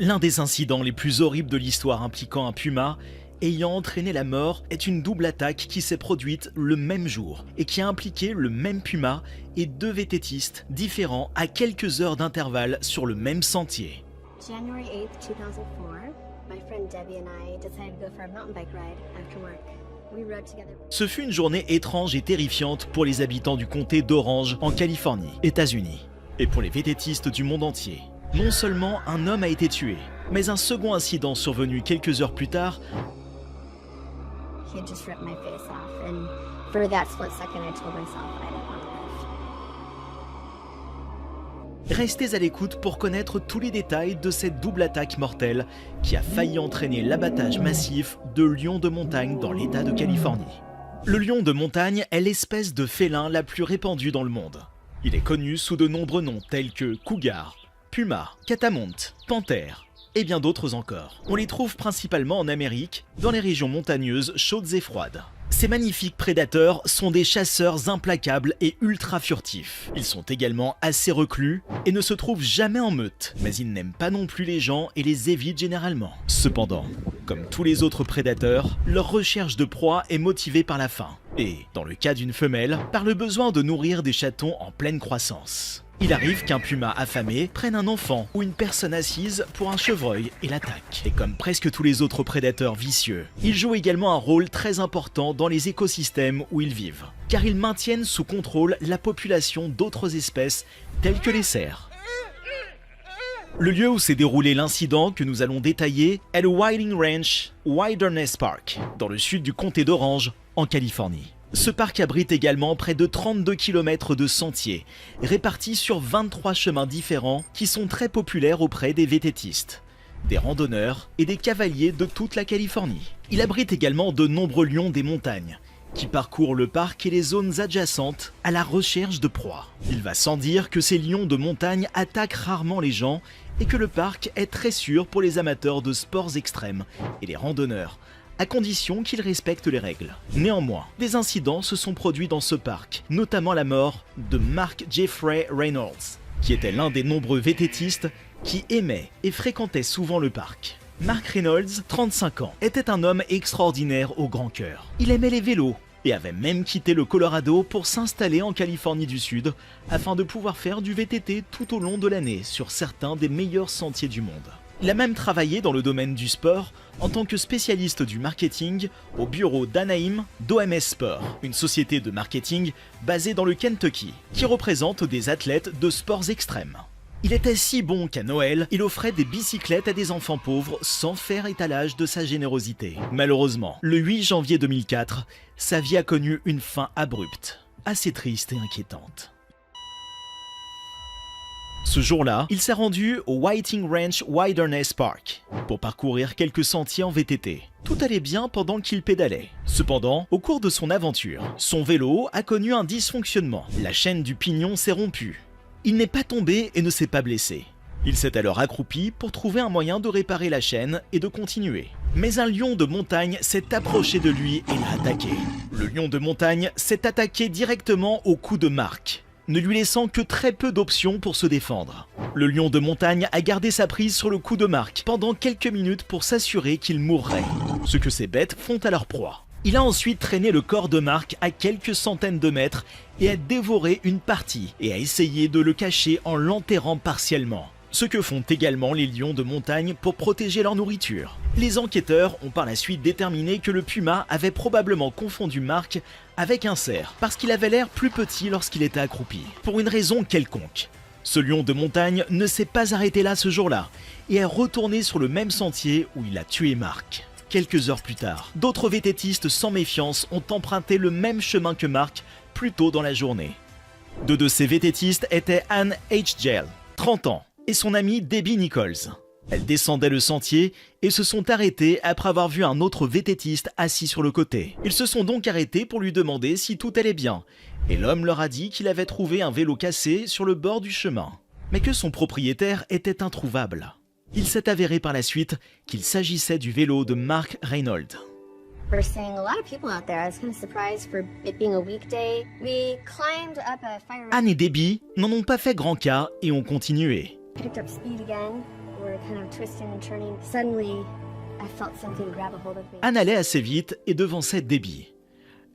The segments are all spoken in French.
L'un des incidents les plus horribles de l'histoire impliquant un puma ayant entraîné la mort est une double attaque qui s'est produite le même jour et qui a impliqué le même puma et deux vététistes différents à quelques heures d'intervalle sur le même sentier. January 8th, 2004, my friend Debbie and I decided to go for a mountain bike ride after work. We rode together. Ce fut une journée étrange et terrifiante pour les habitants du comté d'Orange en Californie, États-Unis, et pour les vététistes du monde entier. Non seulement un homme a été tué, mais un second incident survenu quelques heures plus tard He had just ripped my face off, and for that split second, I told myself I didn't want to live. Restez à l'écoute pour connaître tous les détails de cette double attaque mortelle qui a failli entraîner l'abattage massif de lions de montagne dans l'État de Californie. Le lion de montagne est l'espèce de félin la plus répandue dans le monde. Il est connu sous de nombreux noms tels que cougar, puma, catamonte, panthère et bien d'autres encore. On les trouve principalement en Amérique, dans les régions montagneuses chaudes et froides. Ces magnifiques prédateurs sont des chasseurs implacables et ultra furtifs. Ils sont également assez reclus et ne se trouvent jamais en meute, mais ils n'aiment pas non plus les gens et les évitent généralement. Cependant, comme tous les autres prédateurs, leur recherche de proie est motivée par la faim et, dans le cas d'une femelle, par le besoin de nourrir des chatons en pleine croissance. Il arrive qu'un puma affamé prenne un enfant ou une personne assise pour un chevreuil et l'attaque. Et comme presque tous les autres prédateurs vicieux, ils jouent également un rôle très important dans les écosystèmes où ils vivent, car ils maintiennent sous contrôle la population d'autres espèces telles que les cerfs. Le lieu où s'est déroulé l'incident que nous allons détailler est le Whiting Ranch Wilderness Park, dans le sud du comté d'Orange, en Californie. Ce parc abrite également près de 32 km de sentiers, répartis sur 23 chemins différents qui sont très populaires auprès des vététistes, des randonneurs et des cavaliers de toute la Californie. Il abrite également de nombreux lions des montagnes, qui parcourent le parc et les zones adjacentes à la recherche de proies. Il va sans dire que ces lions de montagne attaquent rarement les gens et que le parc est très sûr pour les amateurs de sports extrêmes et les randonneurs, à condition qu'ils respectent les règles. Néanmoins, des incidents se sont produits dans ce parc, notamment la mort de Mark Jeffrey Reynolds, qui était l'un des nombreux vététistes qui aimait et fréquentait souvent le parc. Mark Reynolds, 35 ans, était un homme extraordinaire au grand cœur. Il aimait les vélos et avait même quitté le Colorado pour s'installer en Californie du Sud afin de pouvoir faire du VTT tout au long de l'année sur certains des meilleurs sentiers du monde. Il a même travaillé dans le domaine du sport en tant que spécialiste du marketing au bureau d'Anaheim d'OMS Sport, une société de marketing basée dans le Kentucky, qui représente des athlètes de sports extrêmes. Il était si bon qu'à Noël, il offrait des bicyclettes à des enfants pauvres sans faire étalage de sa générosité. Malheureusement, le 8 janvier 2004, sa vie a connu une fin abrupte, assez triste et inquiétante. Ce jour-là, il s'est rendu au Whiting Ranch Wilderness Park pour parcourir quelques sentiers en VTT. Tout allait bien pendant qu'il pédalait. Cependant, au cours de son aventure, son vélo a connu un dysfonctionnement. La chaîne du pignon s'est rompue. Il n'est pas tombé et ne s'est pas blessé. Il s'est alors accroupi pour trouver un moyen de réparer la chaîne et de continuer. Mais un lion de montagne s'est approché de lui et l'a attaqué. Le lion de montagne s'est attaqué directement au cou de Mark, ne lui laissant que très peu d'options pour se défendre. Le lion de montagne a gardé sa prise sur le cou de Mark pendant quelques minutes pour s'assurer qu'il mourrait, ce que ces bêtes font à leur proie. Il a ensuite traîné le corps de Mark à quelques centaines de mètres et a dévoré une partie et a essayé de le cacher en l'enterrant partiellement. Ce que font également les lions de montagne pour protéger leur nourriture. Les enquêteurs ont par la suite déterminé que le puma avait probablement confondu Mark avec un cerf, parce qu'il avait l'air plus petit lorsqu'il était accroupi, pour une raison quelconque. Ce lion de montagne ne s'est pas arrêté là ce jour-là, et est retourné sur le même sentier où il a tué Mark. Quelques heures plus tard, d'autres vététistes sans méfiance ont emprunté le même chemin que Mark plus tôt dans la journée. Deux de ces vététistes étaient Anne H. 30 ans, et son amie Debbie Nichols. Elles descendaient le sentier et se sont arrêtées après avoir vu un autre vététiste assis sur le côté. Ils se sont donc arrêtés pour lui demander si tout allait bien, et l'homme leur a dit qu'il avait trouvé un vélo cassé sur le bord du chemin, mais que son propriétaire était introuvable. Il s'est avéré par la suite qu'il s'agissait du vélo de Mark Reynolds. We're seeing a lot of people out there. I was kind of surprised for it being a weekday. We climbed up a fire. Anne et Debbie n'en ont pas fait grand cas et ont continué. Picked up speed again. were kind of twisting and turning. Suddenly, I felt something grab a hold of me. Anne allait assez vite et devançait Debbie.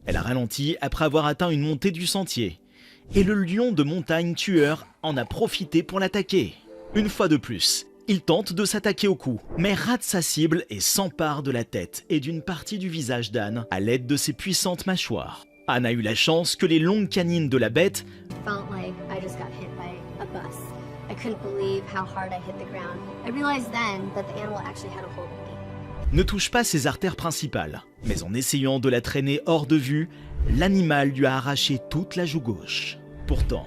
Elle a ralenti après avoir atteint une montée du sentier. Et le lion de montagne tueur en a profité pour l'attaquer. Une fois de plus, il tente de s'attaquer au cou, mais rate sa cible et s'empare de la tête et d'une partie du visage d'Anne à l'aide de ses puissantes mâchoires. Anne a eu la chance que les longues canines de la bête Felt like I just got hit by a bus. I couldn't believe how hard I hit the ground. I realized then that the animal actually had a hold of me. ne touchent pas ses artères principales. Mais en essayant de la traîner hors de vue, l'animal lui a arraché toute la joue gauche. Pourtant,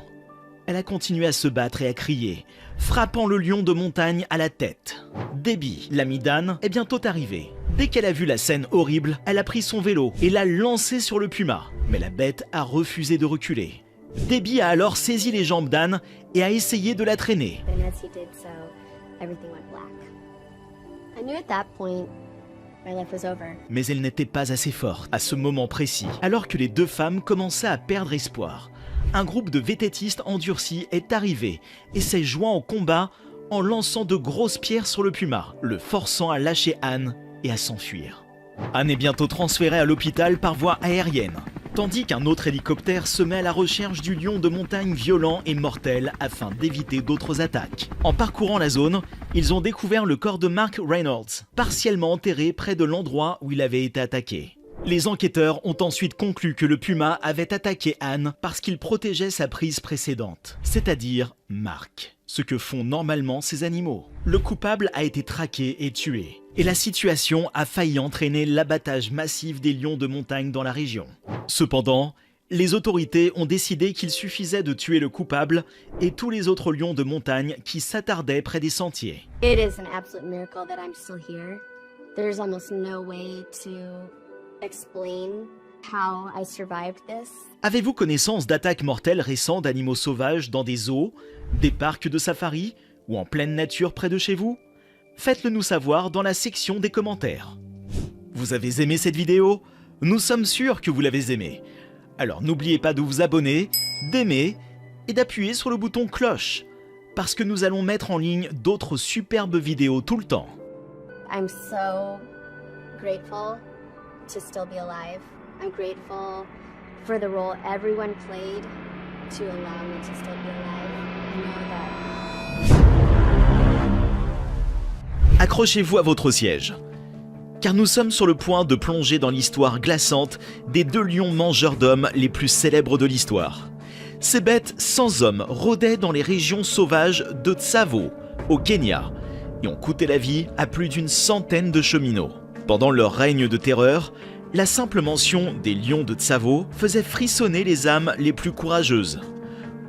elle a continué à se battre et à crier, frappant le lion de montagne à la tête. Debbie, l'amie d'Anne, est bientôt arrivée. Dès qu'elle a vu la scène horrible, elle a pris son vélo et l'a lancé sur le puma. Mais la bête a refusé de reculer. Debbie a alors saisi les jambes d'Anne et a essayé de la traîner. And as he did so, everything went black. I knew at that point my life was over. Mais elle n'était pas assez forte à ce moment précis. Alors que les deux femmes commençaient à perdre espoir, un groupe de vététistes endurcis est arrivé et s'est joint au combat en lançant de grosses pierres sur le puma, le forçant à lâcher Anne et à s'enfuir. Anne est bientôt transférée à l'hôpital par voie aérienne, tandis qu'un autre hélicoptère se met à la recherche du lion de montagne violent et mortel afin d'éviter d'autres attaques. En parcourant la zone, ils ont découvert le corps de Mark Reynolds, partiellement enterré près de l'endroit où il avait été attaqué. Les enquêteurs ont ensuite conclu que le puma avait attaqué Anne parce qu'il protégeait sa prise précédente, c'est-à-dire Mark, ce que font normalement ces animaux. Le coupable a été traqué et tué, et la situation a failli entraîner l'abattage massif des lions de montagne dans la région. Cependant, les autorités ont décidé qu'il suffisait de tuer le coupable et tous les autres lions de montagne qui s'attardaient près des sentiers. It is an absolute miracle that I'm still here. There's almost no way to explain how I survived this. Avez-vous connaissance d'attaques mortelles récentes d'animaux sauvages dans des zoos, des parcs de safari ou en pleine nature près de chez vous? Faites-le nous savoir dans la section des commentaires. Vous avez aimé cette vidéo? Nous sommes sûrs que vous l'avez aimée. Alors n'oubliez pas de vous abonner, d'aimer et d'appuyer sur le bouton cloche, parce que nous allons mettre en ligne d'autres superbes vidéos tout le temps. I'm so grateful to still be alive. I'm grateful for the role everyone played to allow me to still be alive. I know that. Accrochez-vous à votre siège, car nous sommes sur le point de plonger dans l'histoire glaçante des deux lions mangeurs d'hommes les plus célèbres de l'histoire. Ces bêtes sans hommes rôdaient dans les régions sauvages de Tsavo, au Kenya, et ont coûté la vie à plus d'une centaine de cheminots. Pendant leur règne de terreur, la simple mention des lions de Tsavo faisait frissonner les âmes les plus courageuses.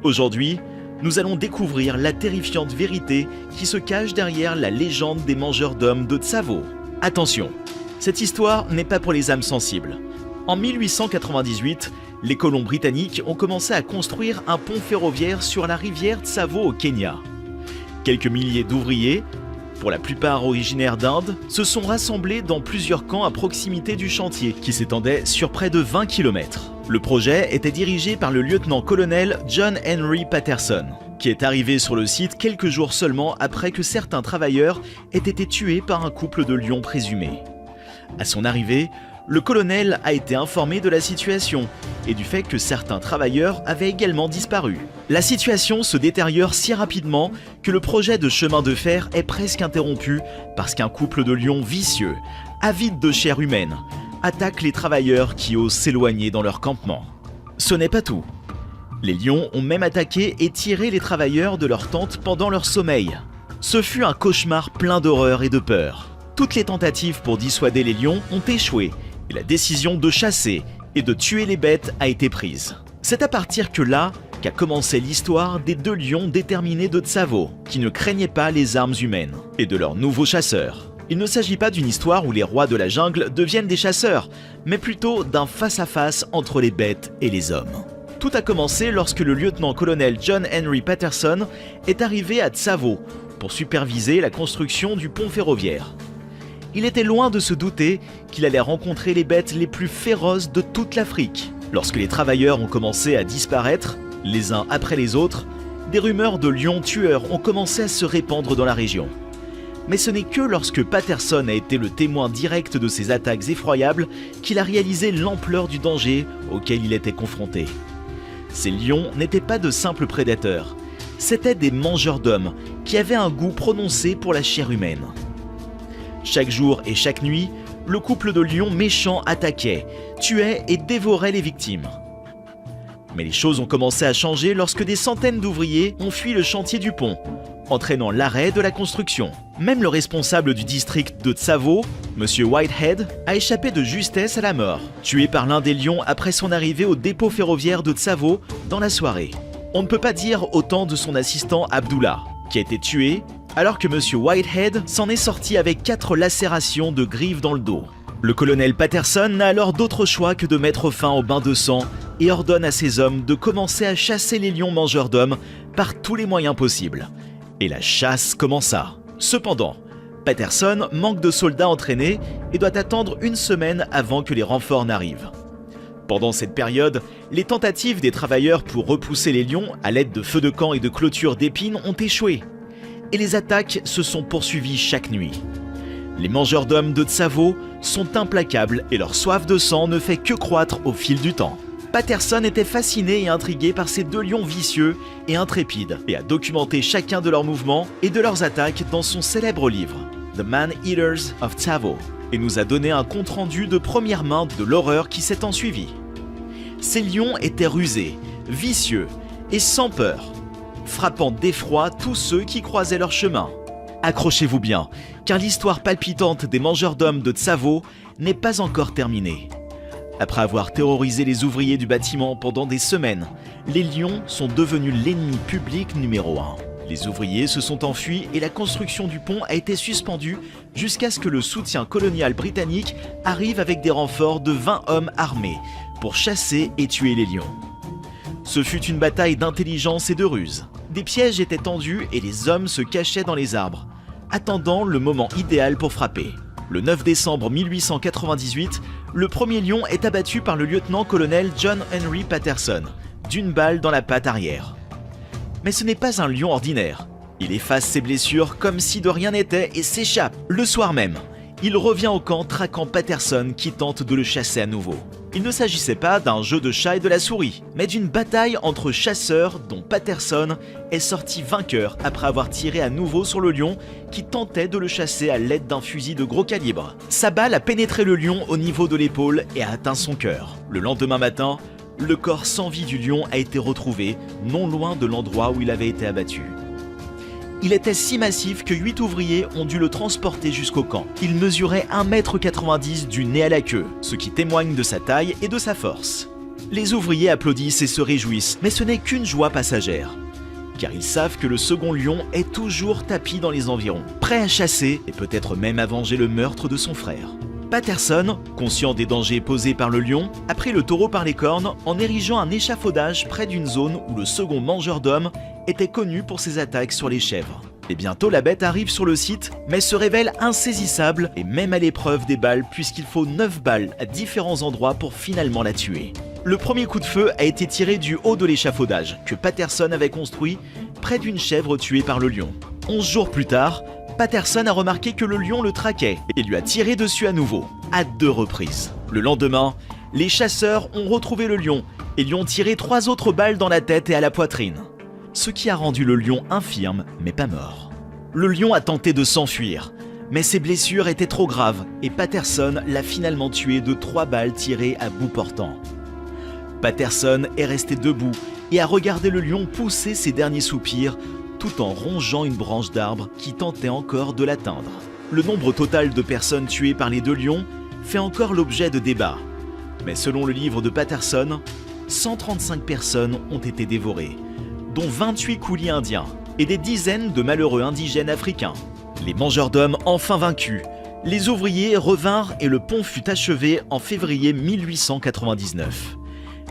Aujourd'hui, nous allons découvrir la terrifiante vérité qui se cache derrière la légende des mangeurs d'hommes de Tsavo. Attention, cette histoire n'est pas pour les âmes sensibles. En 1898, les colons britanniques ont commencé à construire un pont ferroviaire sur la rivière Tsavo au Kenya. Quelques milliers d'ouvriers, pour la plupart originaires d'Inde, se sont rassemblés dans plusieurs camps à proximité du chantier, qui s'étendait sur près de 20 km. Le projet était dirigé par le lieutenant-colonel John Henry Patterson, qui est arrivé sur le site quelques jours seulement après que certains travailleurs aient été tués par un couple de lions présumés. À son arrivée, le colonel a été informé de la situation et du fait que certains travailleurs avaient également disparu. La situation se détériore si rapidement que le projet de chemin de fer est presque interrompu parce qu'un couple de lions vicieux, avides de chair humaine, attaque les travailleurs qui osent s'éloigner dans leur campement. Ce n'est pas tout. Les lions ont même attaqué et tiré les travailleurs de leur tente pendant leur sommeil. Ce fut un cauchemar plein d'horreur et de peur. Toutes les tentatives pour dissuader les lions ont échoué et la décision de chasser et de tuer les bêtes a été prise. C'est à partir que là qu'a commencé l'histoire des deux lions déterminés de Tsavo, qui ne craignaient pas les armes humaines, et de leurs nouveaux chasseurs. Il ne s'agit pas d'une histoire où les rois de la jungle deviennent des chasseurs, mais plutôt d'un face-à-face entre les bêtes et les hommes. Tout a commencé lorsque le lieutenant-colonel John Henry Patterson est arrivé à Tsavo pour superviser la construction du pont ferroviaire. Il était loin de se douter qu'il allait rencontrer les bêtes les plus féroces de toute l'Afrique. Lorsque les travailleurs ont commencé à disparaître, les uns après les autres, des rumeurs de lions tueurs ont commencé à se répandre dans la région. Mais ce n'est que lorsque Patterson a été le témoin direct de ces attaques effroyables qu'il a réalisé l'ampleur du danger auquel il était confronté. Ces lions n'étaient pas de simples prédateurs, c'étaient des mangeurs d'hommes qui avaient un goût prononcé pour la chair humaine. Chaque jour et chaque nuit, le couple de lions méchants attaquait, tuait et dévorait les victimes. Mais les choses ont commencé à changer lorsque des centaines d'ouvriers ont fui le chantier du pont, entraînant l'arrêt de la construction. Même le responsable du district de Tsavo, M. Whitehead, a échappé de justesse à la mort, tué par l'un des lions après son arrivée au dépôt ferroviaire de Tsavo dans la soirée. On ne peut pas dire autant de son assistant Abdullah, qui a été tué alors que M. Whitehead s'en est sorti avec 4 lacérations de griffes dans le dos. Le colonel Patterson n'a alors d'autre choix que de mettre fin au bain de sang et ordonne à ses hommes de commencer à chasser les lions mangeurs d'hommes par tous les moyens possibles. Et la chasse commença. Cependant, Patterson manque de soldats entraînés et doit attendre une semaine avant que les renforts n'arrivent. Pendant cette période, les tentatives des travailleurs pour repousser les lions à l'aide de feux de camp et de clôtures d'épines ont échoué. Et les attaques se sont poursuivies chaque nuit. Les mangeurs d'hommes de Tsavo sont implacables et leur soif de sang ne fait que croître au fil du temps. Patterson était fasciné et intrigué par ces 2 lions vicieux et intrépides et a documenté chacun de leurs mouvements et de leurs attaques dans son célèbre livre The Man-Eaters of Tsavo et nous a donné un compte-rendu de première main de l'horreur qui s'est ensuivie. Ces lions étaient rusés, vicieux et sans peur, frappant d'effroi tous ceux qui croisaient leur chemin. Accrochez-vous bien, car l'histoire palpitante des mangeurs d'hommes de Tsavo n'est pas encore terminée. Après avoir terrorisé les ouvriers du bâtiment pendant des semaines, les lions sont devenus l'ennemi public numéro 1. Les ouvriers se sont enfuis et la construction du pont a été suspendue jusqu'à ce que le soutien colonial britannique arrive avec des renforts de 20 hommes armés pour chasser et tuer les lions. Ce fut une bataille d'intelligence et de ruse. Des pièges étaient tendus et les hommes se cachaient dans les arbres, attendant le moment idéal pour frapper. Le 9 décembre 1898, le premier lion est abattu par le lieutenant-colonel John Henry Patterson, d'une balle dans la patte arrière. Mais ce n'est pas un lion ordinaire. Il efface ses blessures comme si de rien n'était et s'échappe. Le soir même, il revient au camp traquant Patterson qui tente de le chasser à nouveau. Il ne s'agissait pas d'un jeu de chat et de la souris, mais d'une bataille entre chasseurs dont Patterson est sorti vainqueur après avoir tiré à nouveau sur le lion qui tentait de le chasser à l'aide d'un fusil de gros calibre. Sa balle a pénétré le lion au niveau de l'épaule et a atteint son cœur. Le lendemain matin, le corps sans vie du lion a été retrouvé non loin de l'endroit où il avait été abattu. Il était si massif que 8 ouvriers ont dû le transporter jusqu'au camp. Il mesurait 1,90 m du nez à la queue, ce qui témoigne de sa taille et de sa force. Les ouvriers applaudissent et se réjouissent, mais ce n'est qu'une joie passagère. Car ils savent que le second lion est toujours tapi dans les environs, prêt à chasser et peut-être même à venger le meurtre de son frère. Patterson, conscient des dangers posés par le lion, a pris le taureau par les cornes en érigeant un échafaudage près d'une zone où le second mangeur d'hommes était connu pour ses attaques sur les chèvres. Et bientôt la bête arrive sur le site, mais se révèle insaisissable et même à l'épreuve des balles puisqu'il faut 9 balles à différents endroits pour finalement la tuer. Le premier coup de feu a été tiré du haut de l'échafaudage que Patterson avait construit près d'une chèvre tuée par le lion. 11 jours plus tard, Patterson a remarqué que le lion le traquait et lui a tiré dessus à nouveau, à 2 reprises. Le lendemain, les chasseurs ont retrouvé le lion et lui ont tiré 3 autres balles dans la tête et à la poitrine. Ce qui a rendu le lion infirme, mais pas mort. Le lion a tenté de s'enfuir, mais ses blessures étaient trop graves et Patterson l'a finalement tué de 3 balles tirées à bout portant. Patterson est resté debout et a regardé le lion pousser ses derniers soupirs tout en rongeant une branche d'arbre qui tentait encore de l'atteindre. Le nombre total de personnes tuées par les 2 lions fait encore l'objet de débats. Mais selon le livre de Patterson, 135 personnes ont été dévorées, dont 28 coulis indiens et des dizaines de malheureux indigènes africains. Les mangeurs d'hommes enfin vaincus, les ouvriers revinrent et le pont fut achevé en février 1899.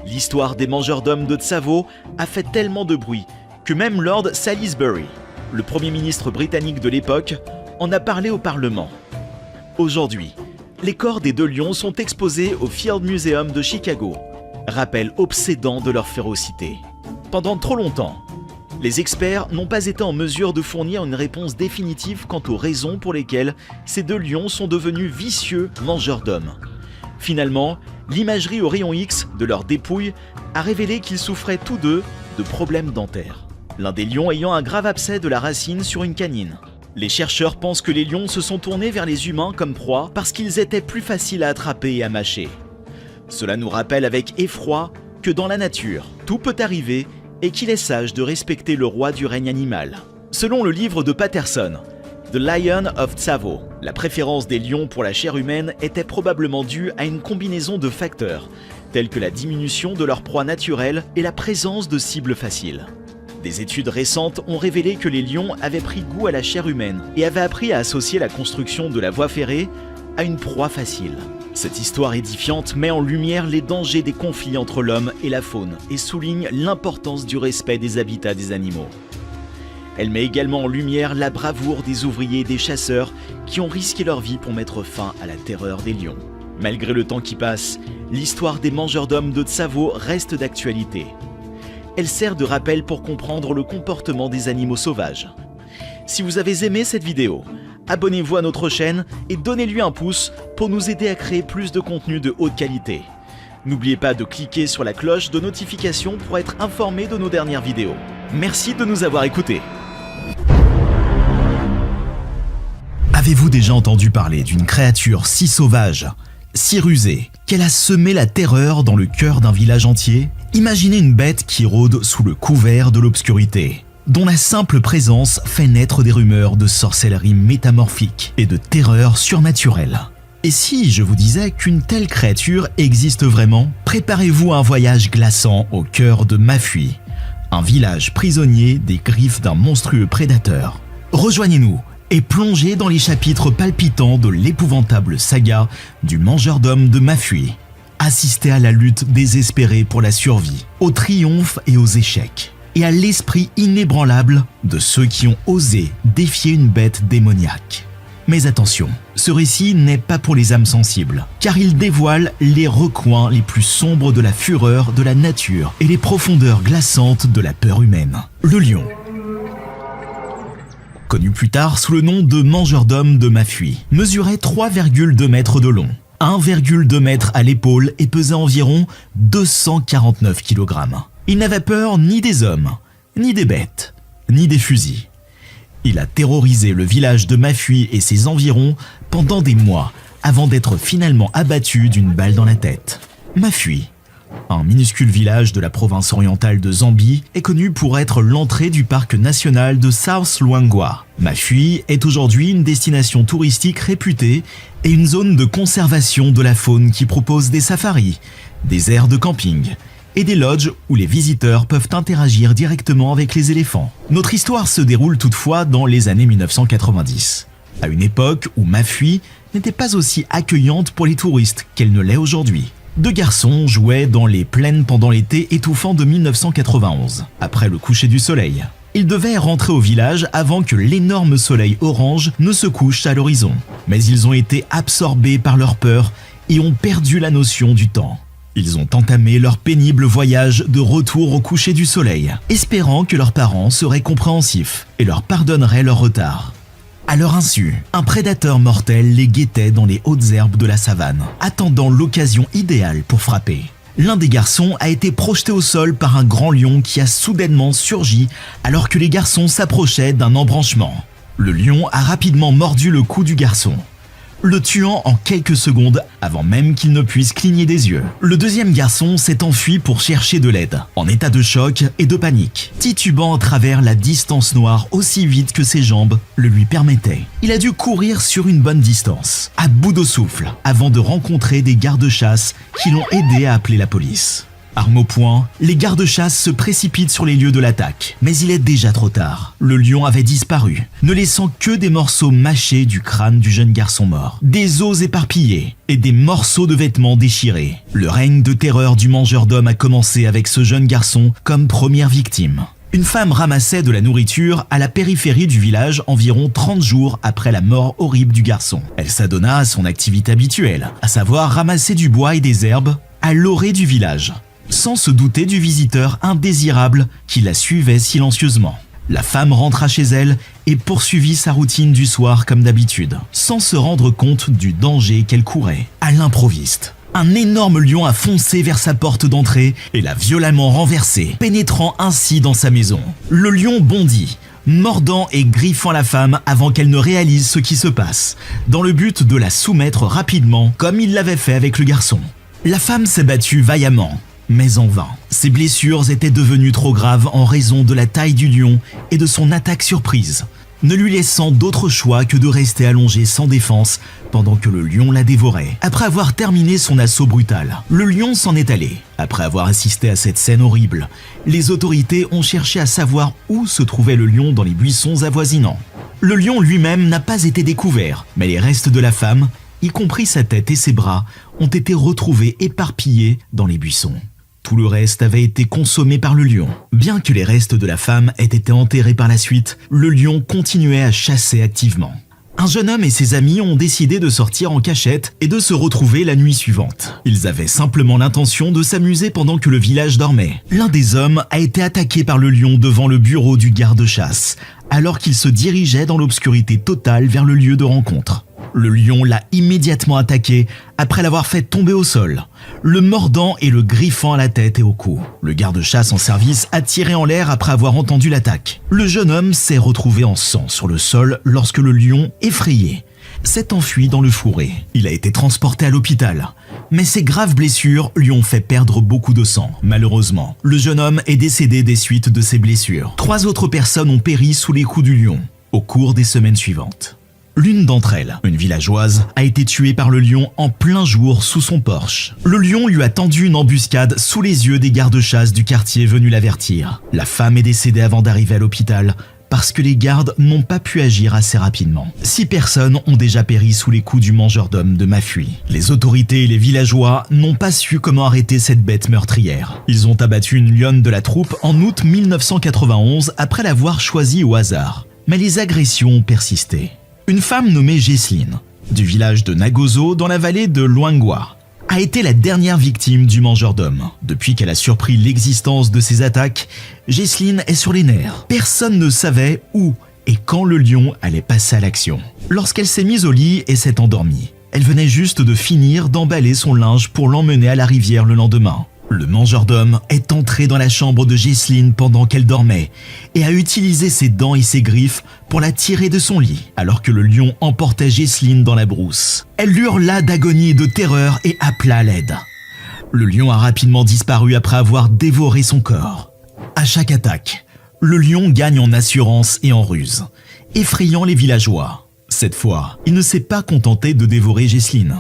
L'histoire des mangeurs d'hommes de Tsavo a fait tellement de bruit que même Lord Salisbury, le Premier ministre britannique de l'époque, en a parlé au Parlement. Aujourd'hui, les corps des 2 lions sont exposés au Field Museum de Chicago, rappel obsédant de leur férocité. Pendant trop longtemps, Les experts n'ont pas été en mesure de fournir une réponse définitive quant aux raisons pour lesquelles ces deux lions sont devenus vicieux mangeurs d'hommes. Finalement, l'imagerie au rayon X de leurs dépouilles a révélé qu'ils souffraient tous deux de problèmes dentaires. L'un des lions ayant un grave abcès de la racine sur une canine. Les chercheurs pensent que les lions se sont tournés vers les humains comme proie parce qu'ils étaient plus faciles à attraper et à mâcher. Cela nous rappelle avec effroi que dans la nature, tout peut arriver et qu'il est sage de respecter le roi du règne animal. Selon le livre de Patterson, The Lion of Tsavo, la préférence des lions pour la chair humaine était probablement due à une combinaison de facteurs, tels que la diminution de leur proie naturelle et la présence de cibles faciles. Des études récentes ont révélé que les lions avaient pris goût à la chair humaine et avaient appris à associer la construction de la voie ferrée à une proie facile. Cette histoire édifiante met en lumière les dangers des conflits entre l'homme et la faune et souligne l'importance du respect des habitats des animaux. Elle met également en lumière la bravoure des ouvriers et des chasseurs qui ont risqué leur vie pour mettre fin à la terreur des lions. Malgré le temps qui passe, l'histoire des mangeurs d'hommes de Tsavo reste d'actualité. Elle sert de rappel pour comprendre le comportement des animaux sauvages. Si vous avez aimé cette vidéo, abonnez-vous à notre chaîne et donnez-lui un pouce pour nous aider à créer plus de contenu de haute qualité. N'oubliez pas de cliquer sur la cloche de notification pour être informé de nos dernières vidéos. Merci de nous avoir écoutés. Avez-vous déjà entendu parler d'une créature si sauvage, si rusée, qu'elle a semé la terreur dans le cœur d'un village entier? Imaginez une bête qui rôde sous le couvert de l'obscurité, dont la simple présence fait naître des rumeurs de sorcellerie métamorphique et de terreur surnaturelle. Et si je vous disais qu'une telle créature existe vraiment, préparez-vous à un voyage glaçant au cœur de Mafui, un village prisonnier des griffes d'un monstrueux prédateur. Rejoignez-nous et plongez dans les chapitres palpitants de l'épouvantable saga du mangeur d'hommes de Mafui. Assistez à la lutte désespérée pour la survie, aux triomphes et aux échecs, et à l'esprit inébranlable de ceux qui ont osé défier une bête démoniaque. Mais attention, ce récit n'est pas pour les âmes sensibles, car il dévoile les recoins les plus sombres de la fureur de la nature et les profondeurs glaçantes de la peur humaine. Le lion. Connu plus tard sous le nom de mangeur d'hommes de Mafui, mesurait 3,2 mètres de long, 1,2 mètres à l'épaule et pesait environ 249 kg. Il n'avait peur ni des hommes, ni des bêtes, ni des fusils. Il a terrorisé le village de Mafui et ses environs pendant des mois avant d'être finalement abattu d'une balle dans la tête. Mafui, un minuscule village de la province orientale de Zambie, est connu pour être l'entrée du parc national de South Luangwa. Mafui est aujourd'hui une destination touristique réputée et une zone de conservation de la faune qui propose des safaris, des aires de camping et des lodges où les visiteurs peuvent interagir directement avec les éléphants. Notre histoire se déroule toutefois dans les années 1990, à une époque où Mafui n'était pas aussi accueillante pour les touristes qu'elle ne l'est aujourd'hui. Deux garçons jouaient dans les plaines pendant l'été étouffant de 1991, après le coucher du soleil. Ils devaient rentrer au village avant que l'énorme soleil orange ne se couche à l'horizon. Mais ils ont été absorbés par leur peur et ont perdu la notion du temps. Ils ont entamé leur pénible voyage de retour au coucher du soleil, espérant que leurs parents seraient compréhensifs et leur pardonneraient leur retard. À leur insu, un prédateur mortel les guettait dans les hautes herbes de la savane, attendant l'occasion idéale pour frapper. L'un des garçons a été projeté au sol par un grand lion qui a soudainement surgi alors que les garçons s'approchaient d'un embranchement. Le lion a rapidement mordu le cou du garçon, le tuant en quelques secondes avant même qu'il ne puisse cligner des yeux. Le deuxième garçon s'est enfui pour chercher de l'aide, en état de choc et de panique, titubant à travers la distance noire aussi vite que ses jambes le lui permettaient. Il a dû courir sur une bonne distance, à bout de souffle, avant de rencontrer des gardes-chasse qui l'ont aidé à appeler la police. Arme au poing, les gardes-chasse se précipitent sur les lieux de l'attaque. Mais il est déjà trop tard. Le lion avait disparu, ne laissant que des morceaux mâchés du crâne du jeune garçon mort, des os éparpillés et des morceaux de vêtements déchirés. Le règne de terreur du mangeur d'hommes a commencé avec ce jeune garçon comme première victime. Une femme ramassait de la nourriture à la périphérie du village environ 30 jours après la mort horrible du garçon. Elle s'adonna à son activité habituelle, à savoir ramasser du bois et des herbes à l'orée du village. sans se douter du visiteur indésirable qui la suivait silencieusement. La femme rentra chez elle et poursuivit sa routine du soir comme d'habitude, sans se rendre compte du danger qu'elle courait. À l'improviste, un énorme lion a foncé vers sa porte d'entrée et l'a violemment renversée, pénétrant ainsi dans sa maison. Le lion bondit, mordant et griffant la femme avant qu'elle ne réalise ce qui se passe, dans le but de la soumettre rapidement comme il l'avait fait avec le garçon. La femme s'est battue vaillamment, mais en vain. Ses blessures étaient devenues trop graves en raison de la taille du lion et de son attaque surprise, ne lui laissant d'autre choix que de rester allongée sans défense pendant que le lion la dévorait. Après avoir terminé son assaut brutal, le lion s'en est allé. Après avoir assisté à cette scène horrible, les autorités ont cherché à savoir où se trouvait le lion dans les buissons avoisinants. Le lion lui-même n'a pas été découvert, mais les restes de la femme, y compris sa tête et ses bras, ont été retrouvés éparpillés dans les buissons. Tout le reste avait été consommé par le lion. Bien que les restes de la femme aient été enterrés par la suite, le lion continuait à chasser activement. Un jeune homme et ses amis ont décidé de sortir en cachette et de se retrouver la nuit suivante. Ils avaient simplement l'intention de s'amuser pendant que le village dormait. L'un des hommes a été attaqué par le lion devant le bureau du garde-chasse, alors qu'il se dirigeait dans l'obscurité totale vers le lieu de rencontre. Le lion l'a immédiatement attaqué après l'avoir fait tomber au sol, le mordant et le griffant à la tête et au cou. Le garde-chasse en service a tiré en l'air après avoir entendu l'attaque. Le jeune homme s'est retrouvé en sang sur le sol lorsque le lion, effrayé, s'est enfui dans le fourré. Il a été transporté à l'hôpital, mais ses graves blessures lui ont fait perdre beaucoup de sang. Malheureusement, le jeune homme est décédé des suites de ses blessures. 3 autres personnes ont péri sous les coups du lion au cours des semaines suivantes. L'une d'entre elles, une villageoise, a été tuée par le lion en plein jour sous son porche. Le lion lui a tendu une embuscade sous les yeux des gardes-chasse du quartier venus l'avertir. La femme est décédée avant d'arriver à l'hôpital parce que les gardes n'ont pas pu agir assez rapidement. 6 personnes ont déjà péri sous les coups du mangeur d'hommes de Mafui. Les autorités et les villageois n'ont pas su comment arrêter cette bête meurtrière. Ils ont abattu une lionne de la troupe en août 1991 après l'avoir choisie au hasard. Mais les agressions ont persisté. Une femme nommée Jesseline, du village de Nagozo dans la vallée de Luangwa, a été la dernière victime du mangeur d'hommes. Depuis qu'elle a surpris l'existence de ces attaques, Jesseline est sur les nerfs. Personne ne savait où et quand le lion allait passer à l'action. Lorsqu'elle s'est mise au lit et s'est endormie, elle venait juste de finir d'emballer son linge pour l'emmener à la rivière le lendemain. Le mangeur d'hommes est entré dans la chambre de Jesseline pendant qu'elle dormait et a utilisé ses dents et ses griffes pour la tirer de son lit, alors que le lion emportait Jesseline dans la brousse. Elle hurla d'agonie et de terreur et appela à l'aide. Le lion a rapidement disparu après avoir dévoré son corps. À chaque attaque, le lion gagne en assurance et en ruse, effrayant les villageois. Cette fois, il ne s'est pas contenté de dévorer Jesseline.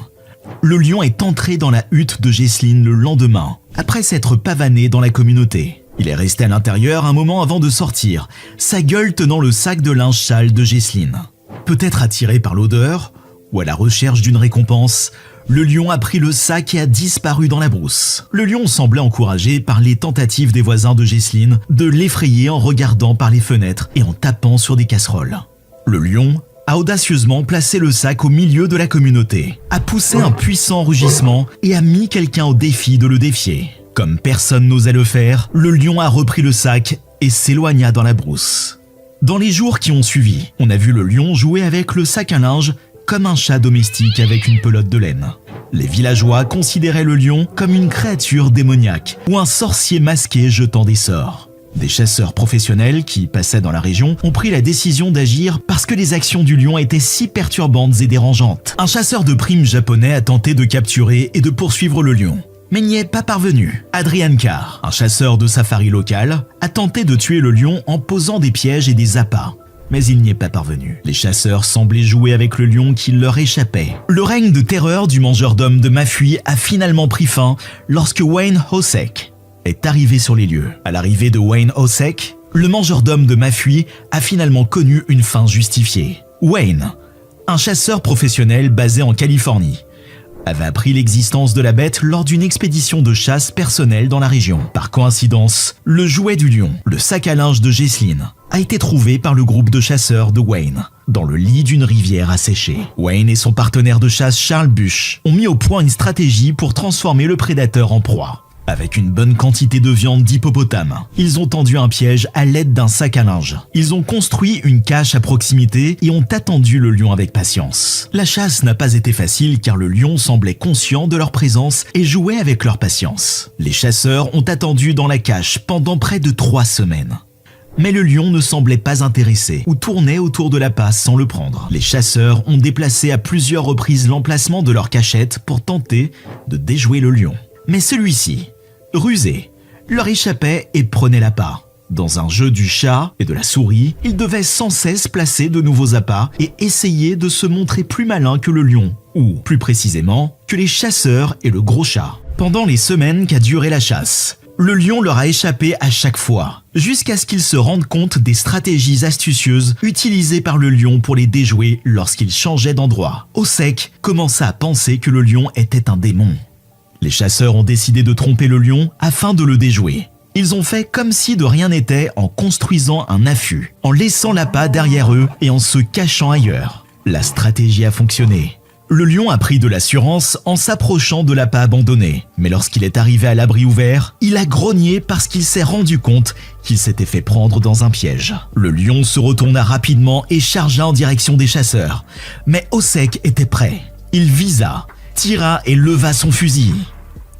Le lion est entré dans la hutte de Jesseline le lendemain, après s'être pavané dans la communauté. Il est resté à l'intérieur un moment avant de sortir, sa gueule tenant le sac de linge sale de Jesseline. Peut-être attiré par l'odeur, ou à la recherche d'une récompense, le lion a pris le sac et a disparu dans la brousse. Le lion semblait encouragé par les tentatives des voisins de Jesseline de l'effrayer en regardant par les fenêtres et en tapant sur des casseroles. Le lion a audacieusement placé le sac au milieu de la communauté, a poussé un puissant rugissement et a mis quelqu'un au défi de le défier. Comme personne n'osait le faire, le lion a repris le sac et s'éloigna dans la brousse. Dans les jours qui ont suivi, on a vu le lion jouer avec le sac à linge comme un chat domestique avec une pelote de laine. Les villageois considéraient le lion comme une créature démoniaque ou un sorcier masqué jetant des sorts. Des chasseurs professionnels qui passaient dans la région ont pris la décision d'agir parce que les actions du lion étaient si perturbantes et dérangeantes. Un chasseur de primes japonais a tenté de capturer et de poursuivre le lion, mais n'y est pas parvenu. Adrian Carr, un chasseur de safari local, a tenté de tuer le lion en posant des pièges et des appâts, mais il n'y est pas parvenu. Les chasseurs semblaient jouer avec le lion qui leur échappait. Le règne de terreur du mangeur d'hommes de Mafui a finalement pris fin lorsque Wayne Hosek est arrivé sur les lieux. À l'arrivée de Wayne Hosek, le mangeur d'hommes de Mafui a finalement connu une fin justifiée. Wayne, un chasseur professionnel basé en Californie, avait appris l'existence de la bête lors d'une expédition de chasse personnelle dans la région. Par coïncidence, le jouet du lion, le sac à linge de Jesseline, a été trouvé par le groupe de chasseurs de Wayne, dans le lit d'une rivière asséchée. Wayne et son partenaire de chasse Charles Bush ont mis au point une stratégie pour transformer le prédateur en proie. Avec une bonne quantité de viande d'hippopotame, ils ont tendu un piège à l'aide d'un sac à linge. Ils ont construit une cache à proximité et ont attendu le lion avec patience. La chasse n'a pas été facile car le lion semblait conscient de leur présence et jouait avec leur patience. Les chasseurs ont attendu dans la cache pendant près de 3 semaines. Mais le lion ne semblait pas intéressé ou tournait autour de l'appât sans le prendre. Les chasseurs ont déplacé à plusieurs reprises l'emplacement de leur cachette pour tenter de déjouer le lion. Mais celui-ci, rusé, leur échappait et prenait l'appât. Dans un jeu du chat et de la souris, ils devaient sans cesse placer de nouveaux appâts et essayer de se montrer plus malins que le lion, ou plus précisément, que les chasseurs et le gros chat. Pendant les semaines qu'a duré la chasse, le lion leur a échappé à chaque fois, jusqu'à ce qu'ils se rendent compte des stratégies astucieuses utilisées par le lion pour les déjouer lorsqu'ils changeaient d'endroit. Osek commença à penser que le lion était un démon. Les chasseurs ont décidé de tromper le lion afin de le déjouer. Ils ont fait comme si de rien n'était en construisant un affût, en laissant l'appât derrière eux et en se cachant ailleurs. La stratégie a fonctionné. Le lion a pris de l'assurance en s'approchant de l'appât abandonné, mais lorsqu'il est arrivé à l'abri ouvert, il a grogné parce qu'il s'est rendu compte qu'il s'était fait prendre dans un piège. Le lion se retourna rapidement et chargea en direction des chasseurs, mais Osek était prêt. Il visa, tira et leva son fusil.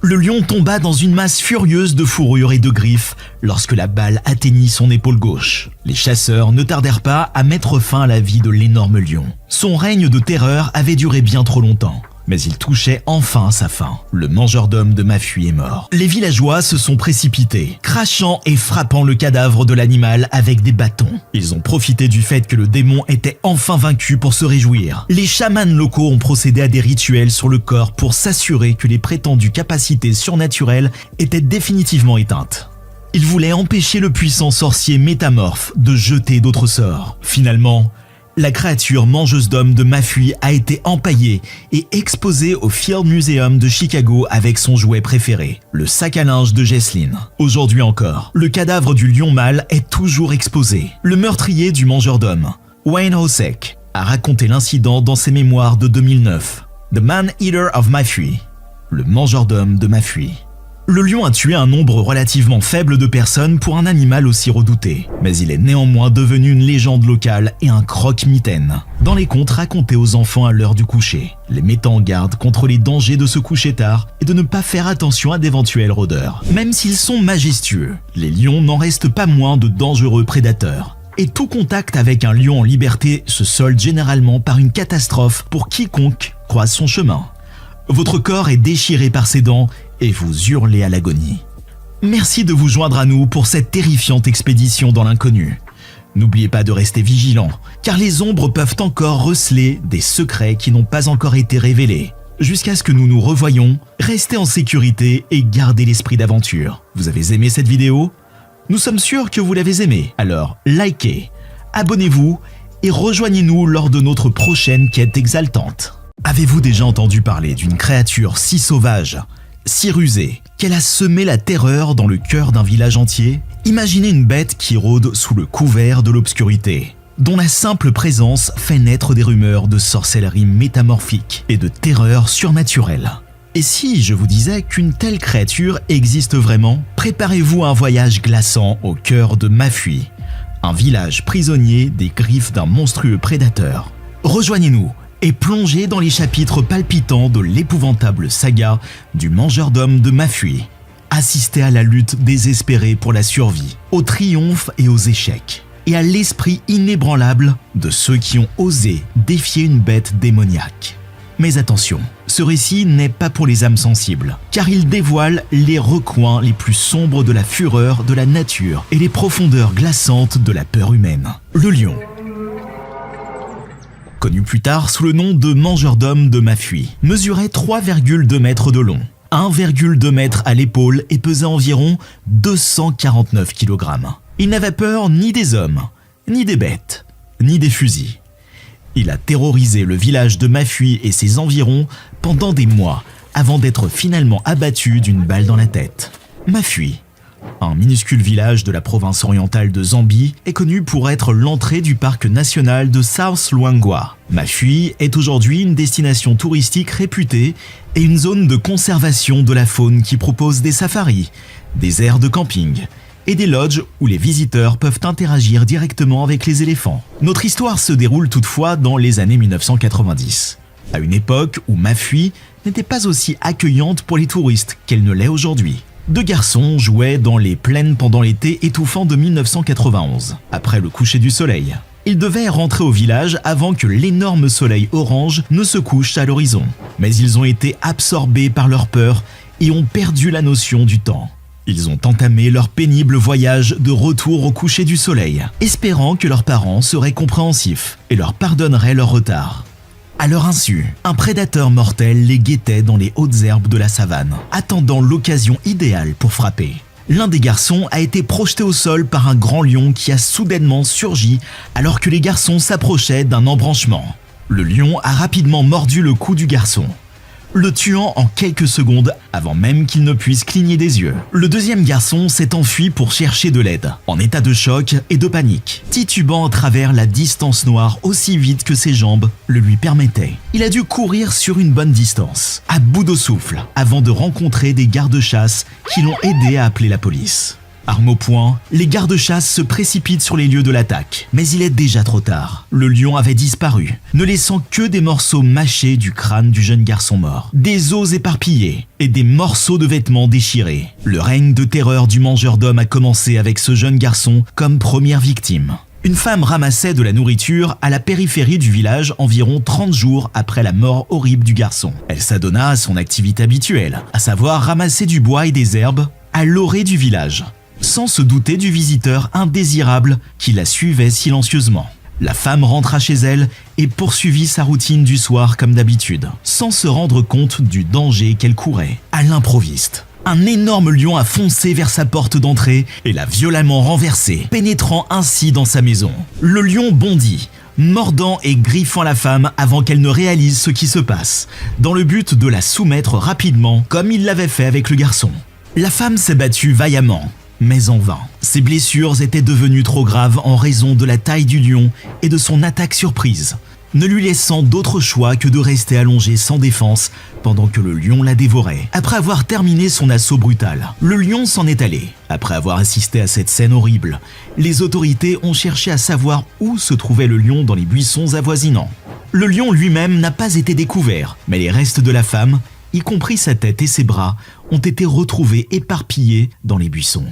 Le lion tomba dans une masse furieuse de fourrure et de griffes lorsque la balle atteignit son épaule gauche. Les chasseurs ne tardèrent pas à mettre fin à la vie de l'énorme lion. Son règne de terreur avait duré bien trop longtemps. Mais il touchait enfin à sa fin. Le mangeur d'hommes de Mafui est mort. Les villageois se sont précipités, crachant et frappant le cadavre de l'animal avec des bâtons. Ils ont profité du fait que le démon était enfin vaincu pour se réjouir. Les chamans locaux ont procédé à des rituels sur le corps pour s'assurer que les prétendues capacités surnaturelles étaient définitivement éteintes. Ils voulaient empêcher le puissant sorcier métamorphe de jeter d'autres sorts. Finalement, la créature mangeuse d'hommes de Mafui a été empaillée et exposée au Field Museum de Chicago avec son jouet préféré, le sac à linge de Jesslyn. Aujourd'hui encore, le cadavre du lion mâle est toujours exposé. Le meurtrier du mangeur d'hommes, Wayne Osek, a raconté l'incident dans ses mémoires de 2009. The Man-Eater of Mafui, le mangeur d'hommes de Mafui. Le lion a tué un nombre relativement faible de personnes pour un animal aussi redouté, mais il est néanmoins devenu une légende locale et un croque-mitaine dans les contes racontés aux enfants à l'heure du coucher, les mettant en garde contre les dangers de se coucher tard et de ne pas faire attention à d'éventuels rôdeurs. Même s'ils sont majestueux, les lions n'en restent pas moins de dangereux prédateurs. Et tout contact avec un lion en liberté se solde généralement par une catastrophe pour quiconque croise son chemin. Votre corps est déchiré par ses dents et vous hurlez à l'agonie. Merci de vous joindre à nous pour cette terrifiante expédition dans l'inconnu. N'oubliez pas de rester vigilant, car les ombres peuvent encore receler des secrets qui n'ont pas encore été révélés. Jusqu'à ce que nous nous revoyions, restez en sécurité et gardez l'esprit d'aventure. Vous avez aimé cette vidéo ? Nous sommes sûrs que vous l'avez aimée, alors likez, abonnez-vous et rejoignez-nous lors de notre prochaine quête exaltante. Avez-vous déjà entendu parler d'une créature si sauvage, si rusée, qu'elle a semé la terreur dans le cœur d'un village entier? Imaginez une bête qui rôde sous le couvert de l'obscurité, dont la simple présence fait naître des rumeurs de sorcellerie métamorphique et de terreur surnaturelle. Et si je vous disais qu'une telle créature existe vraiment, préparez-vous à un voyage glaçant au cœur de Mafui, un village prisonnier des griffes d'un monstrueux prédateur. Rejoignez-nous et plongez dans les chapitres palpitants de l'épouvantable saga du mangeur d'hommes de Mafui. Assistez à la lutte désespérée pour la survie, aux triomphes et aux échecs, et à l'esprit inébranlable de ceux qui ont osé défier une bête démoniaque. Mais attention, ce récit n'est pas pour les âmes sensibles, car il dévoile les recoins les plus sombres de la fureur de la nature et les profondeurs glaçantes de la peur humaine. Le lion, connu plus tard sous le nom de mangeur d'hommes de Mafui, mesurait 3,2 mètres de long, 1,2 mètre à l'épaule et pesait environ 249 kg. Il n'avait peur ni des hommes, ni des bêtes, ni des fusils. Il a terrorisé le village de Mafui et ses environs pendant des mois avant d'être finalement abattu d'une balle dans la tête. Mafui, Un minuscule village de la province orientale de Zambie est connu pour être l'entrée du parc national de South Luangwa. Mafui est aujourd'hui une destination touristique réputée et une zone de conservation de la faune qui propose des safaris, des aires de camping et des lodges où les visiteurs peuvent interagir directement avec les éléphants. Notre histoire se déroule toutefois dans les années 1990, à une époque où Mafui n'était pas aussi accueillante pour les touristes qu'elle ne l'est aujourd'hui. Deux garçons jouaient dans les plaines pendant l'été étouffant de 1991, après le coucher du soleil. Ils devaient rentrer au village avant que l'énorme soleil orange ne se couche à l'horizon. Mais ils ont été absorbés par leur peur et ont perdu la notion du temps. Ils ont entamé leur pénible voyage de retour au coucher du soleil, espérant que leurs parents seraient compréhensifs et leur pardonneraient leur retard. À leur insu, un prédateur mortel les guettait dans les hautes herbes de la savane, attendant l'occasion idéale pour frapper. L'un des garçons a été projeté au sol par un grand lion qui a soudainement surgi alors que les garçons s'approchaient d'un embranchement. Le lion a rapidement mordu le cou du garçon, le tuant en quelques secondes avant même qu'il ne puisse cligner des yeux. Le deuxième garçon s'est enfui pour chercher de l'aide, en état de choc et de panique, titubant à travers la distance noire aussi vite que ses jambes le lui permettaient. Il a dû courir sur une bonne distance, à bout de souffle, avant de rencontrer des gardes-chasse qui l'ont aidé à appeler la police. Armes au poing, les gardes-chasse se précipitent sur les lieux de l'attaque. Mais il est déjà trop tard. Le lion avait disparu, ne laissant que des morceaux mâchés du crâne du jeune garçon mort, des os éparpillés et des morceaux de vêtements déchirés. Le règne de terreur du mangeur d'hommes a commencé avec ce jeune garçon comme première victime. Une femme ramassait de la nourriture à la périphérie du village environ 30 jours après la mort horrible du garçon. Elle s'adonna à son activité habituelle, à savoir ramasser du bois et des herbes à l'orée du village, sans se douter du visiteur indésirable qui la suivait silencieusement. La femme rentra chez elle et poursuivit sa routine du soir comme d'habitude, sans se rendre compte du danger qu'elle courait. À l'improviste, un énorme lion a foncé vers sa porte d'entrée et l'a violemment renversée, pénétrant ainsi dans sa maison. Le lion bondit, mordant et griffant la femme avant qu'elle ne réalise ce qui se passe, dans le but de la soumettre rapidement comme il l'avait fait avec le garçon. La femme s'est battue vaillamment, mais en vain. Ses blessures étaient devenues trop graves en raison de la taille du lion et de son attaque surprise, ne lui laissant d'autre choix que de rester allongée sans défense pendant que le lion la dévorait. Après avoir terminé son assaut brutal, le lion s'en est allé. Après avoir assisté à cette scène horrible, les autorités ont cherché à savoir où se trouvait le lion dans les buissons avoisinants. Le lion lui-même n'a pas été découvert, mais les restes de la femme, y compris sa tête et ses bras, ont été retrouvés éparpillés dans les buissons.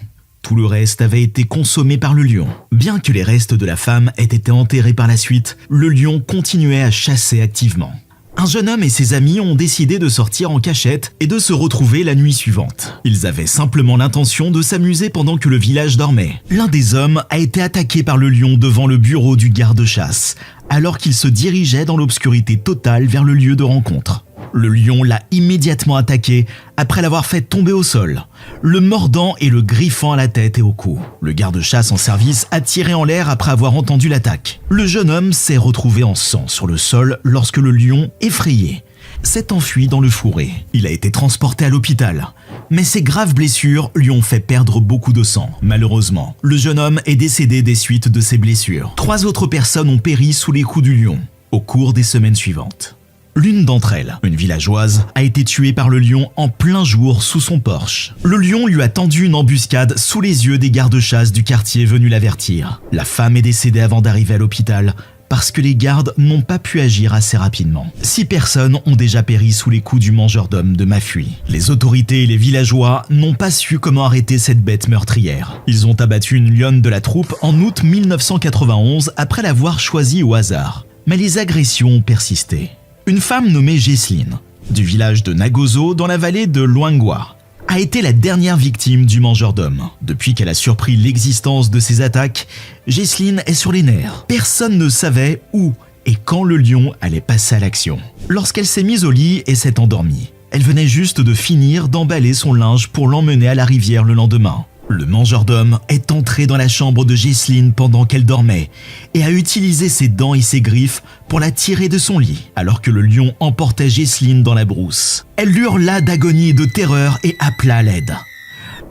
Tout le reste avait été consommé par le lion. Bien que les restes de la femme aient été enterrés par la suite, le lion continuait à chasser activement. Un jeune homme et ses amis ont décidé de sortir en cachette et de se retrouver la nuit suivante. Ils avaient simplement l'intention de s'amuser pendant que le village dormait. L'un des hommes a été attaqué par le lion devant le bureau du garde-chasse, alors qu'il se dirigeait dans l'obscurité totale vers le lieu de rencontre. Le lion l'a immédiatement attaqué après l'avoir fait tomber au sol, le mordant et le griffant à la tête et au cou. Le garde-chasse en service a tiré en l'air après avoir entendu l'attaque. Le jeune homme s'est retrouvé en sang sur le sol lorsque le lion, effrayé, s'est enfui dans le fourré. Il a été transporté à l'hôpital, mais ses graves blessures lui ont fait perdre beaucoup de sang. Malheureusement, le jeune homme est décédé des suites de ses blessures. 3 autres personnes ont péri sous les coups du lion au cours des semaines suivantes. L'une d'entre elles, une villageoise, a été tuée par le lion en plein jour sous son porche. Le lion lui a tendu une embuscade sous les yeux des gardes-chasse du quartier venus l'avertir. La femme est décédée avant d'arriver à l'hôpital parce que les gardes n'ont pas pu agir assez rapidement. 6 personnes ont déjà péri sous les coups du mangeur d'hommes de Mafui. Les autorités et les villageois n'ont pas su comment arrêter cette bête meurtrière. Ils ont abattu une lionne de la troupe en août 1991 après l'avoir choisie au hasard. Mais les agressions ont persisté. Une femme nommée Jesseline, du village de Nagozo dans la vallée de Luangwa, a été la dernière victime du mangeur d'hommes. Depuis qu'elle a surpris l'existence de ces attaques, Jesseline est sur les nerfs. Personne ne savait où et quand le lion allait passer à l'action. Lorsqu'elle s'est mise au lit et s'est endormie, elle venait juste de finir d'emballer son linge pour l'emmener à la rivière le lendemain. Le mangeur d'hommes est entré dans la chambre de Jesseline pendant qu'elle dormait et a utilisé ses dents et ses griffes pour la tirer de son lit, alors que le lion emportait Jesseline dans la brousse. Elle hurla d'agonie et de terreur et appela à l'aide.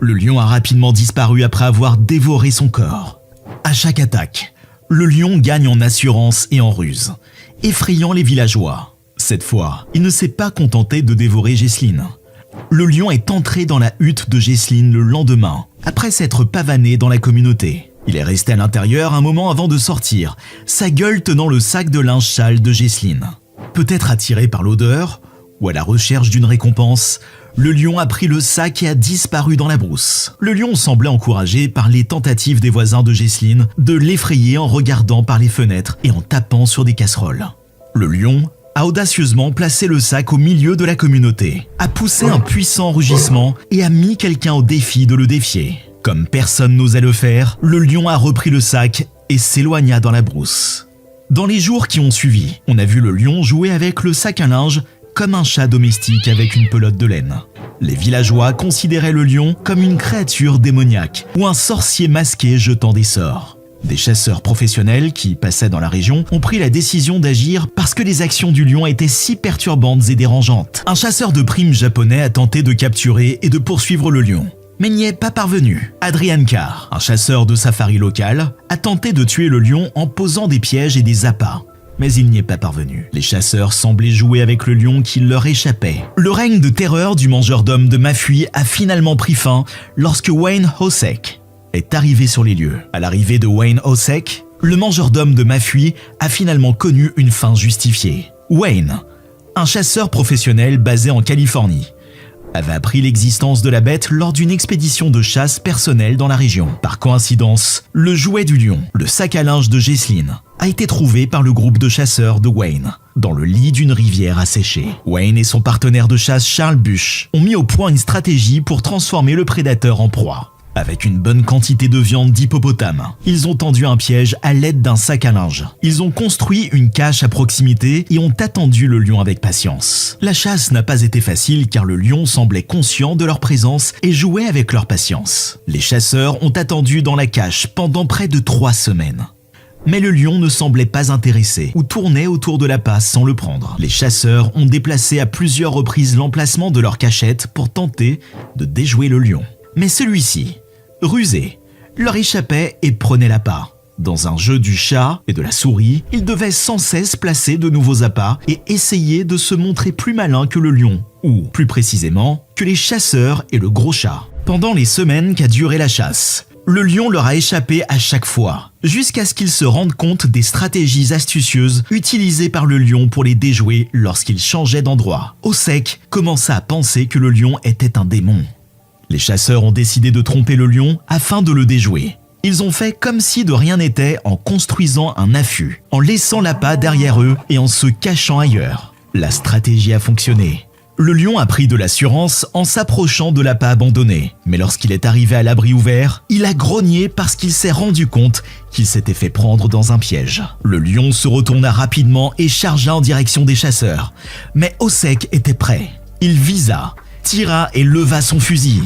Le lion a rapidement disparu après avoir dévoré son corps. À chaque attaque, le lion gagne en assurance et en ruse, effrayant les villageois. Cette fois, il ne s'est pas contenté de dévorer Jesseline. Le lion est entré dans la hutte de Jesseline le lendemain, après s'être pavané dans la communauté. Il est resté à l'intérieur un moment avant de sortir, sa gueule tenant le sac de linge sale de Jesseline. Peut-être attiré par l'odeur, ou à la recherche d'une récompense, le lion a pris le sac et a disparu dans la brousse. Le lion semblait encouragé par les tentatives des voisins de Jesseline de l'effrayer en regardant par les fenêtres et en tapant sur des casseroles. Le lion a audacieusement placé le sac au milieu de la communauté, a poussé un puissant rugissement et a mis quelqu'un au défi de le défier. Comme personne n'osait le faire, le lion a repris le sac et s'éloigna dans la brousse. Dans les jours qui ont suivi, on a vu le lion jouer avec le sac à linge comme un chat domestique avec une pelote de laine. Les villageois considéraient le lion comme une créature démoniaque ou un sorcier masqué jetant des sorts. Des chasseurs professionnels qui passaient dans la région ont pris la décision d'agir parce que les actions du lion étaient si perturbantes et dérangeantes. Un chasseur de primes japonais a tenté de capturer et de poursuivre le lion, mais n'y est pas parvenu. Adrian Carr, un chasseur de safari local, a tenté de tuer le lion en posant des pièges et des appâts, mais il n'y est pas parvenu. Les chasseurs semblaient jouer avec le lion qui leur échappait. Le règne de terreur du mangeur d'hommes de Mafui a finalement pris fin lorsque Wayne Hosek est arrivé sur les lieux. À l'arrivée de Wayne Hosek, le mangeur d'hommes de Mafui a finalement connu une fin justifiée. Wayne, un chasseur professionnel basé en Californie, avait appris l'existence de la bête lors d'une expédition de chasse personnelle dans la région. Par coïncidence, le jouet du lion, le sac à linge de Jesseline, a été trouvé par le groupe de chasseurs de Wayne, dans le lit d'une rivière asséchée. Wayne et son partenaire de chasse Charles Bush ont mis au point une stratégie pour transformer le prédateur en proie. Avec une bonne quantité de viande d'hippopotame, ils ont tendu un piège à l'aide d'un sac à linge. Ils ont construit une cache à proximité et ont attendu le lion avec patience. La chasse n'a pas été facile car le lion semblait conscient de leur présence et jouait avec leur patience. Les chasseurs ont attendu dans la cache pendant près de 3 semaines. Mais le lion ne semblait pas intéressé ou tournait autour de l'appât sans le prendre. Les chasseurs ont déplacé à plusieurs reprises l'emplacement de leur cachette pour tenter de déjouer le lion. Mais celui-ci, rusé, leur échappait et prenait l'appât. Dans un jeu du chat et de la souris, ils devaient sans cesse placer de nouveaux appâts et essayer de se montrer plus malins que le lion, ou plus précisément, que les chasseurs et le gros chat. Pendant les semaines qu'a duré la chasse, le lion leur a échappé à chaque fois, jusqu'à ce qu'ils se rendent compte des stratégies astucieuses utilisées par le lion pour les déjouer lorsqu'ils changeaient d'endroit. Hosek commença à penser que le lion était un démon. Les chasseurs ont décidé de tromper le lion afin de le déjouer. Ils ont fait comme si de rien n'était en construisant un affût, en laissant l'appât derrière eux et en se cachant ailleurs. La stratégie a fonctionné. Le lion a pris de l'assurance en s'approchant de l'appât abandonné, mais lorsqu'il est arrivé à l'abri ouvert, il a grogné parce qu'il s'est rendu compte qu'il s'était fait prendre dans un piège. Le lion se retourna rapidement et chargea en direction des chasseurs, mais Hosek était prêt. Il visa, tira et leva son fusil.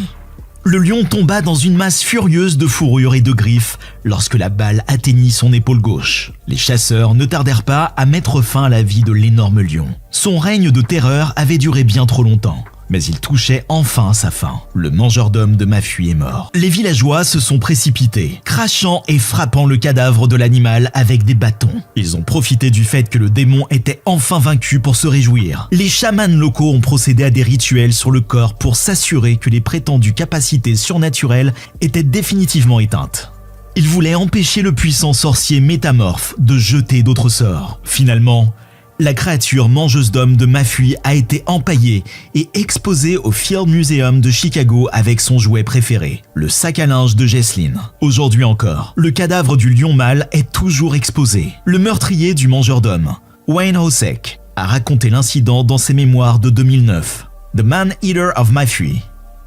Le lion tomba dans une masse furieuse de fourrure et de griffes lorsque la balle atteignit son épaule gauche. Les chasseurs ne tardèrent pas à mettre fin à la vie de l'énorme lion. Son règne de terreur avait duré bien trop longtemps, mais il touchait enfin à sa fin. Le mangeur d'hommes de Mafui est mort. Les villageois se sont précipités, crachant et frappant le cadavre de l'animal avec des bâtons. Ils ont profité du fait que le démon était enfin vaincu pour se réjouir. Les chamans locaux ont procédé à des rituels sur le corps pour s'assurer que les prétendues capacités surnaturelles étaient définitivement éteintes. Ils voulaient empêcher le puissant sorcier métamorphe de jeter d'autres sorts. Finalement, la créature mangeuse d'hommes de Mafui a été empaillée et exposée au Field Museum de Chicago avec son jouet préféré, le sac à linge de Jesseline. Aujourd'hui encore, le cadavre du lion mâle est toujours exposé. Le meurtrier du mangeur d'hommes, Wayne Hosek, a raconté l'incident dans ses mémoires de 2009, The Man-Eater of Mafui,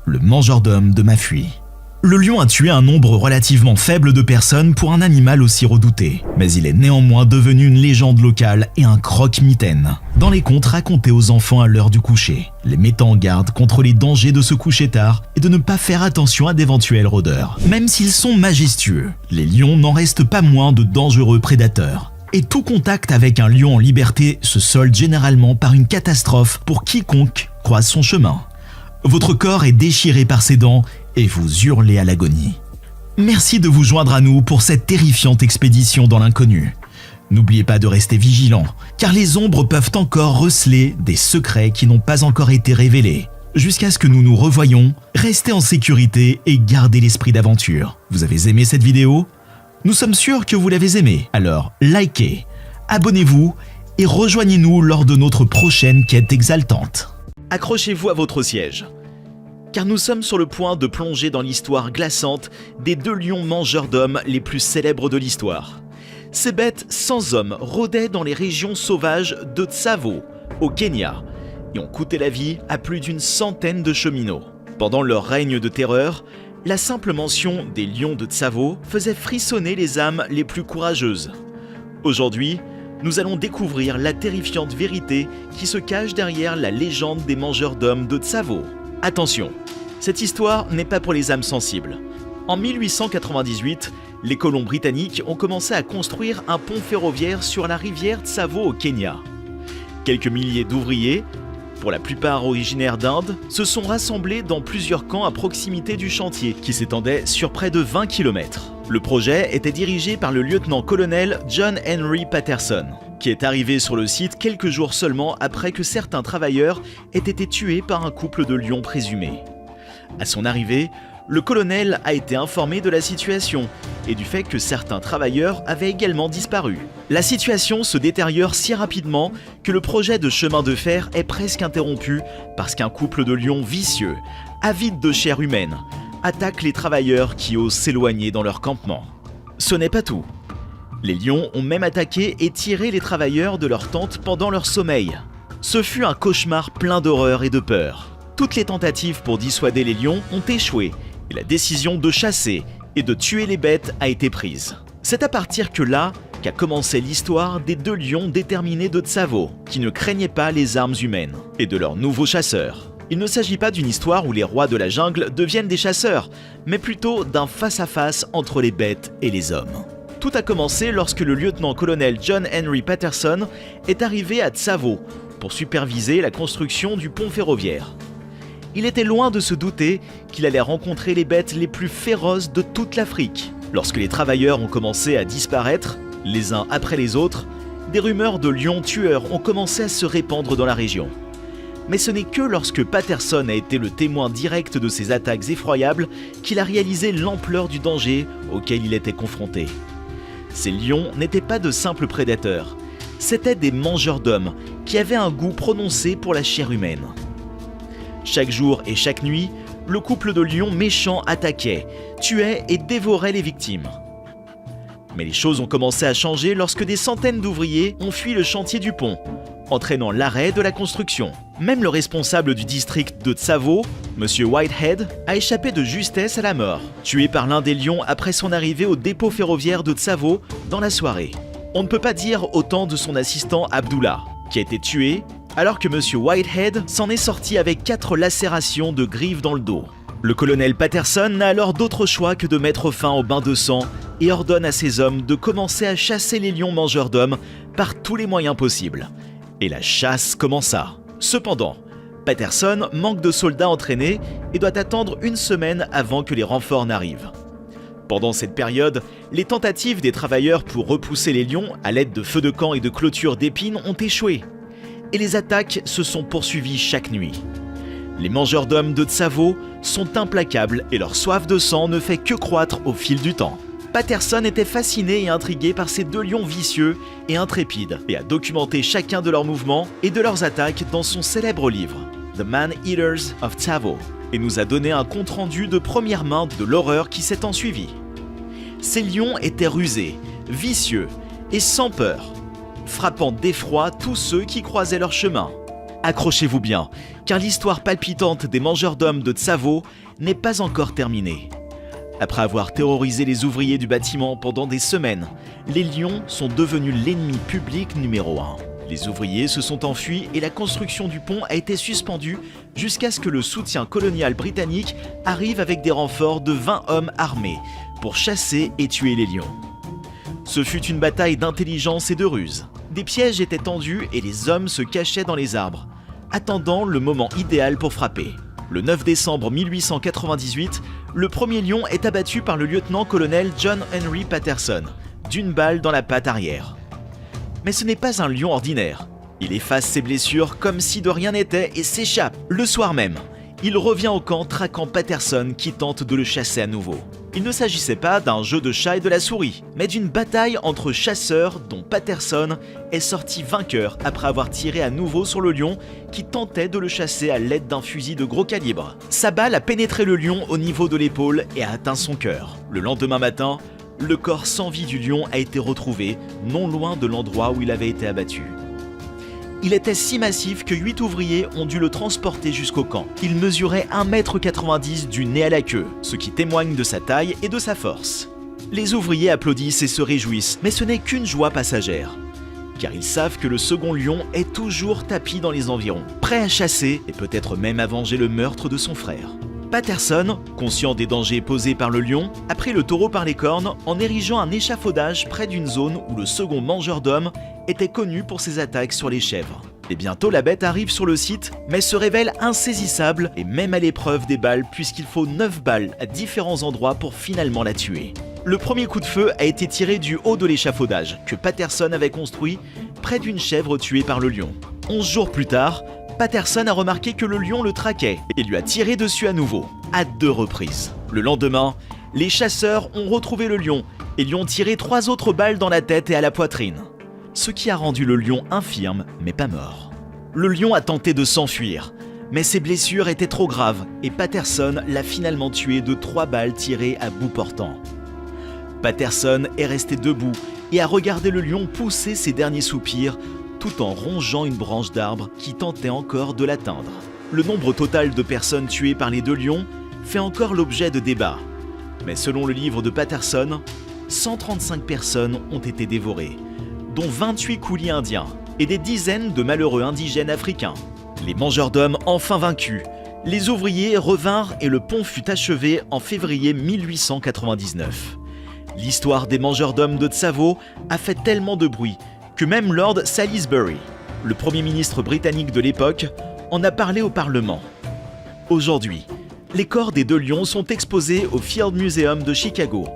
le mangeur d'hommes de Mafui. Le lion a tué un nombre relativement faible de personnes pour un animal aussi redouté, mais il est néanmoins devenu une légende locale et un croque-mitaine dans les contes racontés aux enfants à l'heure du coucher, les mettant en garde contre les dangers de se coucher tard et de ne pas faire attention à d'éventuels rôdeurs. Même s'ils sont majestueux, les lions n'en restent pas moins de dangereux prédateurs. Et tout contact avec un lion en liberté se solde généralement par une catastrophe pour quiconque croise son chemin. Votre corps est déchiré par ses dents et vous hurlez à l'agonie. Merci de vous joindre à nous pour cette terrifiante expédition dans l'inconnu. N'oubliez pas de rester vigilant, car les ombres peuvent encore receler des secrets qui n'ont pas encore été révélés. Jusqu'à ce que nous nous revoyions, restez en sécurité et gardez l'esprit d'aventure. Vous avez aimé cette vidéo ? Nous sommes sûrs que vous l'avez aimée, alors likez, abonnez-vous et rejoignez-nous lors de notre prochaine quête exaltante. Accrochez-vous à votre siège, car nous sommes sur le point de plonger dans l'histoire glaçante des 2 lions mangeurs d'hommes les plus célèbres de l'histoire. Ces bêtes sans hommes rôdaient dans les régions sauvages de Tsavo, au Kenya, et ont coûté la vie à plus d'une centaine de cheminots. Pendant leur règne de terreur, la simple mention des lions de Tsavo faisait frissonner les âmes les plus courageuses. Aujourd'hui, nous allons découvrir la terrifiante vérité qui se cache derrière la légende des mangeurs d'hommes de Tsavo. Attention, cette histoire n'est pas pour les âmes sensibles. En 1898, les colons britanniques ont commencé à construire un pont ferroviaire sur la rivière Tsavo au Kenya. Quelques milliers d'ouvriers, pour la plupart originaires d'Inde, se sont rassemblés dans plusieurs camps à proximité du chantier, qui s'étendait sur près de 20 km. Le projet était dirigé par le lieutenant-colonel John Henry Patterson, qui est arrivé sur le site quelques jours seulement après que certains travailleurs aient été tués par un couple de lions présumés. À son arrivée, le colonel a été informé de la situation et du fait que certains travailleurs avaient également disparu. La situation se détériore si rapidement que le projet de chemin de fer est presque interrompu parce qu'un couple de lions vicieux, avides de chair humaine, attaque les travailleurs qui osent s'éloigner dans leur campement. Ce n'est pas tout. Les lions ont même attaqué et tiré les travailleurs de leur tente pendant leur sommeil. Ce fut un cauchemar plein d'horreur et de peur. Toutes les tentatives pour dissuader les lions ont échoué et la décision de chasser et de tuer les bêtes a été prise. C'est à partir que là qu'a commencé l'histoire des 2 lions déterminés de Tsavo, qui ne craignaient pas les armes humaines, et de leurs nouveaux chasseurs. Il ne s'agit pas d'une histoire où les rois de la jungle deviennent des chasseurs, mais plutôt d'un face-à-face entre les bêtes et les hommes. Tout a commencé lorsque le lieutenant-colonel John Henry Patterson est arrivé à Tsavo pour superviser la construction du pont ferroviaire. Il était loin de se douter qu'il allait rencontrer les bêtes les plus féroces de toute l'Afrique. Lorsque les travailleurs ont commencé à disparaître, les uns après les autres, des rumeurs de lions tueurs ont commencé à se répandre dans la région. Mais ce n'est que lorsque Patterson a été le témoin direct de ces attaques effroyables qu'il a réalisé l'ampleur du danger auquel il était confronté. Ces lions n'étaient pas de simples prédateurs, c'étaient des mangeurs d'hommes qui avaient un goût prononcé pour la chair humaine. Chaque jour et chaque nuit, le couple de lions méchants attaquait, tuait et dévorait les victimes. Mais les choses ont commencé à changer lorsque des centaines d'ouvriers ont fui le chantier du pont, entraînant l'arrêt de la construction. Même le responsable du district de Tsavo, M. Whitehead, a échappé de justesse à la mort, tué par l'un des lions après son arrivée au dépôt ferroviaire de Tsavo dans la soirée. On ne peut pas dire autant de son assistant Abdullah, qui a été tué alors que M. Whitehead s'en est sorti avec 4 lacérations de griffes dans le dos. Le colonel Patterson n'a alors d'autre choix que de mettre fin au bain de sang et ordonne à ses hommes de commencer à chasser les lions mangeurs d'hommes par tous les moyens possibles. Et la chasse commença. Cependant, Patterson manque de soldats entraînés et doit attendre 1 semaine avant que les renforts n'arrivent. Pendant cette période, les tentatives des travailleurs pour repousser les lions à l'aide de feux de camp et de clôtures d'épines ont échoué. Et les attaques se sont poursuivies chaque nuit. Les mangeurs d'hommes de Tsavo sont implacables et leur soif de sang ne fait que croître au fil du temps. Patterson était fasciné et intrigué par ces 2 lions vicieux et intrépides et a documenté chacun de leurs mouvements et de leurs attaques dans son célèbre livre, The Man-Eaters of Tsavo, et nous a donné un compte-rendu de première main de l'horreur qui s'est ensuivie. Ces lions étaient rusés, vicieux et sans peur, frappant d'effroi tous ceux qui croisaient leur chemin. Accrochez-vous bien, car l'histoire palpitante des mangeurs d'hommes de Tsavo n'est pas encore terminée. Après avoir terrorisé les ouvriers du bâtiment pendant des semaines, les lions sont devenus l'ennemi public numéro 1. Les ouvriers se sont enfuis et la construction du pont a été suspendue jusqu'à ce que le soutien colonial britannique arrive avec des renforts de 20 hommes armés pour chasser et tuer les lions. Ce fut une bataille d'intelligence et de ruse. Des pièges étaient tendus et les hommes se cachaient dans les arbres, attendant le moment idéal pour frapper. Le 9 décembre 1898, le premier lion est abattu par le lieutenant-colonel John Henry Patterson, d'une balle dans la patte arrière. Mais ce n'est pas un lion ordinaire. Il efface ses blessures comme si de rien n'était et s'échappe. Le soir même, il revient au camp traquant Patterson qui tente de le chasser à nouveau. Il ne s'agissait pas d'un jeu de chat et de la souris, mais d'une bataille entre chasseurs dont Patterson est sorti vainqueur après avoir tiré à nouveau sur le lion qui tentait de le chasser à l'aide d'un fusil de gros calibre. Sa balle a pénétré le lion au niveau de l'épaule et a atteint son cœur. Le lendemain matin, le corps sans vie du lion a été retrouvé non loin de l'endroit où il avait été abattu. Il était si massif que 8 ouvriers ont dû le transporter jusqu'au camp. Il mesurait 1,90 m du nez à la queue, ce qui témoigne de sa taille et de sa force. Les ouvriers applaudissent et se réjouissent, mais ce n'est qu'une joie passagère. Car ils savent que le second lion est toujours tapi dans les environs, prêt à chasser et peut-être même à venger le meurtre de son frère. Patterson, conscient des dangers posés par le lion, a pris le taureau par les cornes en érigeant un échafaudage près d'une zone où le second mangeur d'hommes était connu pour ses attaques sur les chèvres. Et bientôt la bête arrive sur le site, mais se révèle insaisissable et même à l'épreuve des balles puisqu'il faut 9 balles à différents endroits pour finalement la tuer. Le premier coup de feu a été tiré du haut de l'échafaudage que Patterson avait construit près d'une chèvre tuée par le lion. 11 jours plus tard, Patterson a remarqué que le lion le traquait et lui a tiré dessus à nouveau, à 2 reprises. Le lendemain, les chasseurs ont retrouvé le lion et lui ont tiré 3 autres balles dans la tête et à la poitrine. Ce qui a rendu le lion infirme, mais pas mort. Le lion a tenté de s'enfuir, mais ses blessures étaient trop graves et Patterson l'a finalement tué de 3 balles tirées à bout portant. Patterson est resté debout et a regardé le lion pousser ses derniers soupirs tout en rongeant une branche d'arbre qui tentait encore de l'atteindre. Le nombre total de personnes tuées par les 2 lions fait encore l'objet de débats. Mais selon le livre de Patterson, 135 personnes ont été dévorées, dont 28 coulis indiens et des dizaines de malheureux indigènes africains. Les mangeurs d'hommes enfin vaincus, les ouvriers revinrent et le pont fut achevé en février 1899. L'histoire des mangeurs d'hommes de Tsavo a fait tellement de bruit que même Lord Salisbury, le Premier ministre britannique de l'époque, en a parlé au Parlement. Aujourd'hui, les corps des 2 lions sont exposés au Field Museum de Chicago,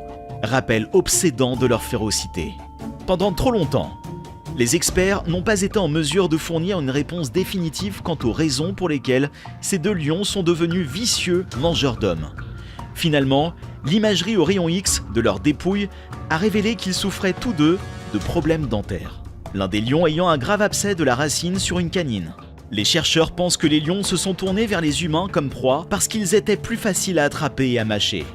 rappel obsédant de leur férocité. Pendant trop longtemps, les experts n'ont pas été en mesure de fournir une réponse définitive quant aux raisons pour lesquelles ces 2 lions sont devenus vicieux mangeurs d'hommes. Finalement, l'imagerie au rayon X de leurs dépouilles a révélé qu'ils souffraient tous 2 de problèmes dentaires. L'un des lions ayant un grave abcès de la racine sur une canine. Les chercheurs pensent que les lions se sont tournés vers les humains comme proie parce qu'ils étaient plus faciles à attraper et à mâcher.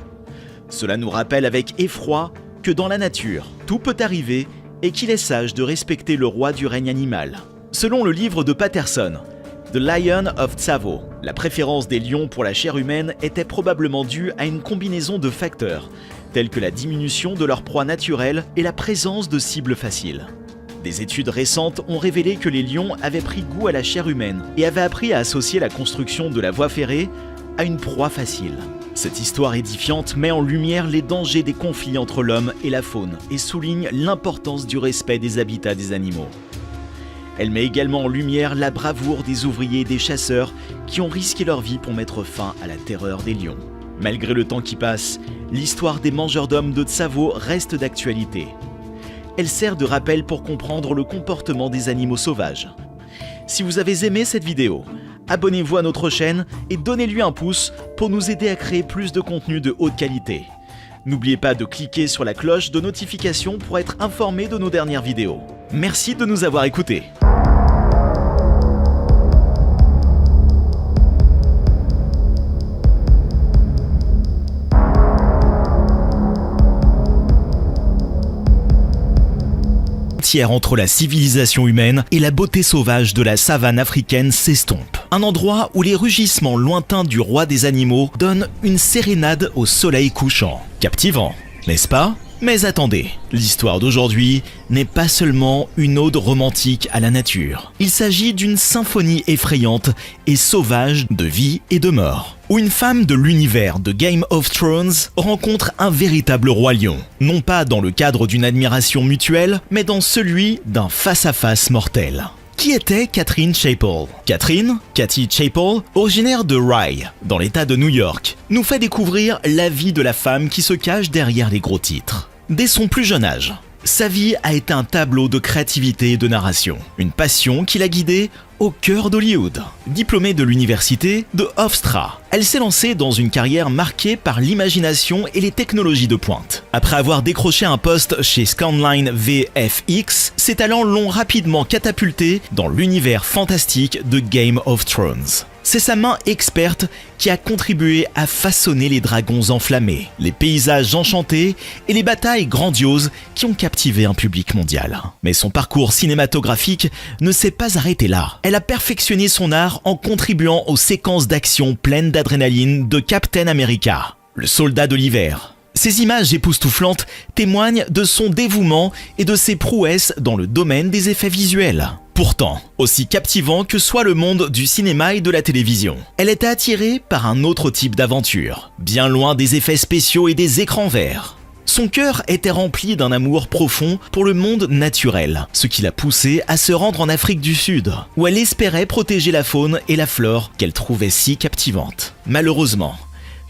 Cela nous rappelle avec effroi que dans la nature, tout peut arriver et qu'il est sage de respecter le roi du règne animal. Selon le livre de Patterson, The Lion of Tsavo, la préférence des lions pour la chair humaine était probablement due à une combinaison de facteurs, tels que la diminution de leur proie naturelle et la présence de cibles faciles. Des études récentes ont révélé que les lions avaient pris goût à la chair humaine et avaient appris à associer la construction de la voie ferrée à une proie facile. Cette histoire édifiante met en lumière les dangers des conflits entre l'homme et la faune et souligne l'importance du respect des habitats des animaux. Elle met également en lumière la bravoure des ouvriers et des chasseurs qui ont risqué leur vie pour mettre fin à la terreur des lions. Malgré le temps qui passe, l'histoire des mangeurs d'hommes de Tsavo reste d'actualité. Elle sert de rappel pour comprendre le comportement des animaux sauvages. Si vous avez aimé cette vidéo, abonnez-vous à notre chaîne et donnez-lui un pouce pour nous aider à créer plus de contenu de haute qualité. N'oubliez pas de cliquer sur la cloche de notification pour être informé de nos dernières vidéos. Merci de nous avoir écoutés. Entre la civilisation humaine et la beauté sauvage de la savane africaine s'estompe. Un endroit où les rugissements lointains du roi des animaux donnent une sérénade au soleil couchant. Captivant, n'est-ce pas ? Mais attendez, l'histoire d'aujourd'hui n'est pas seulement une ode romantique à la nature. Il s'agit d'une symphonie effrayante et sauvage de vie et de mort, où une femme de l'univers de Game of Thrones rencontre un véritable roi lion. Non pas dans le cadre d'une admiration mutuelle, mais dans celui d'un face-à-face mortel. Qui était Catherine Chappell? Cathy Chappell, originaire de Rye, dans l'état de New York, nous fait découvrir la vie de la femme qui se cache derrière les gros titres. Dès son plus jeune âge, sa vie a été un tableau de créativité et de narration, une passion qui l'a guidée au cœur d'Hollywood. Diplômée de l'université de Hofstra, elle s'est lancée dans une carrière marquée par l'imagination et les technologies de pointe. Après avoir décroché un poste chez Scanline VFX, ses talents l'ont rapidement catapultée dans l'univers fantastique de Game of Thrones. C'est sa main experte qui a contribué à façonner les dragons enflammés, les paysages enchantés et les batailles grandioses qui ont captivé un public mondial. Mais son parcours cinématographique ne s'est pas arrêté là. Elle a perfectionné son art en contribuant aux séquences d'action pleines d'adrénaline de Captain America, le soldat de l'hiver. Ces images époustouflantes témoignent de son dévouement et de ses prouesses dans le domaine des effets visuels. Pourtant, aussi captivant que soit le monde du cinéma et de la télévision, elle était attirée par un autre type d'aventure, bien loin des effets spéciaux et des écrans verts. Son cœur était rempli d'un amour profond pour le monde naturel, ce qui l'a poussée à se rendre en Afrique du Sud, où elle espérait protéger la faune et la flore qu'elle trouvait si captivantes. Malheureusement,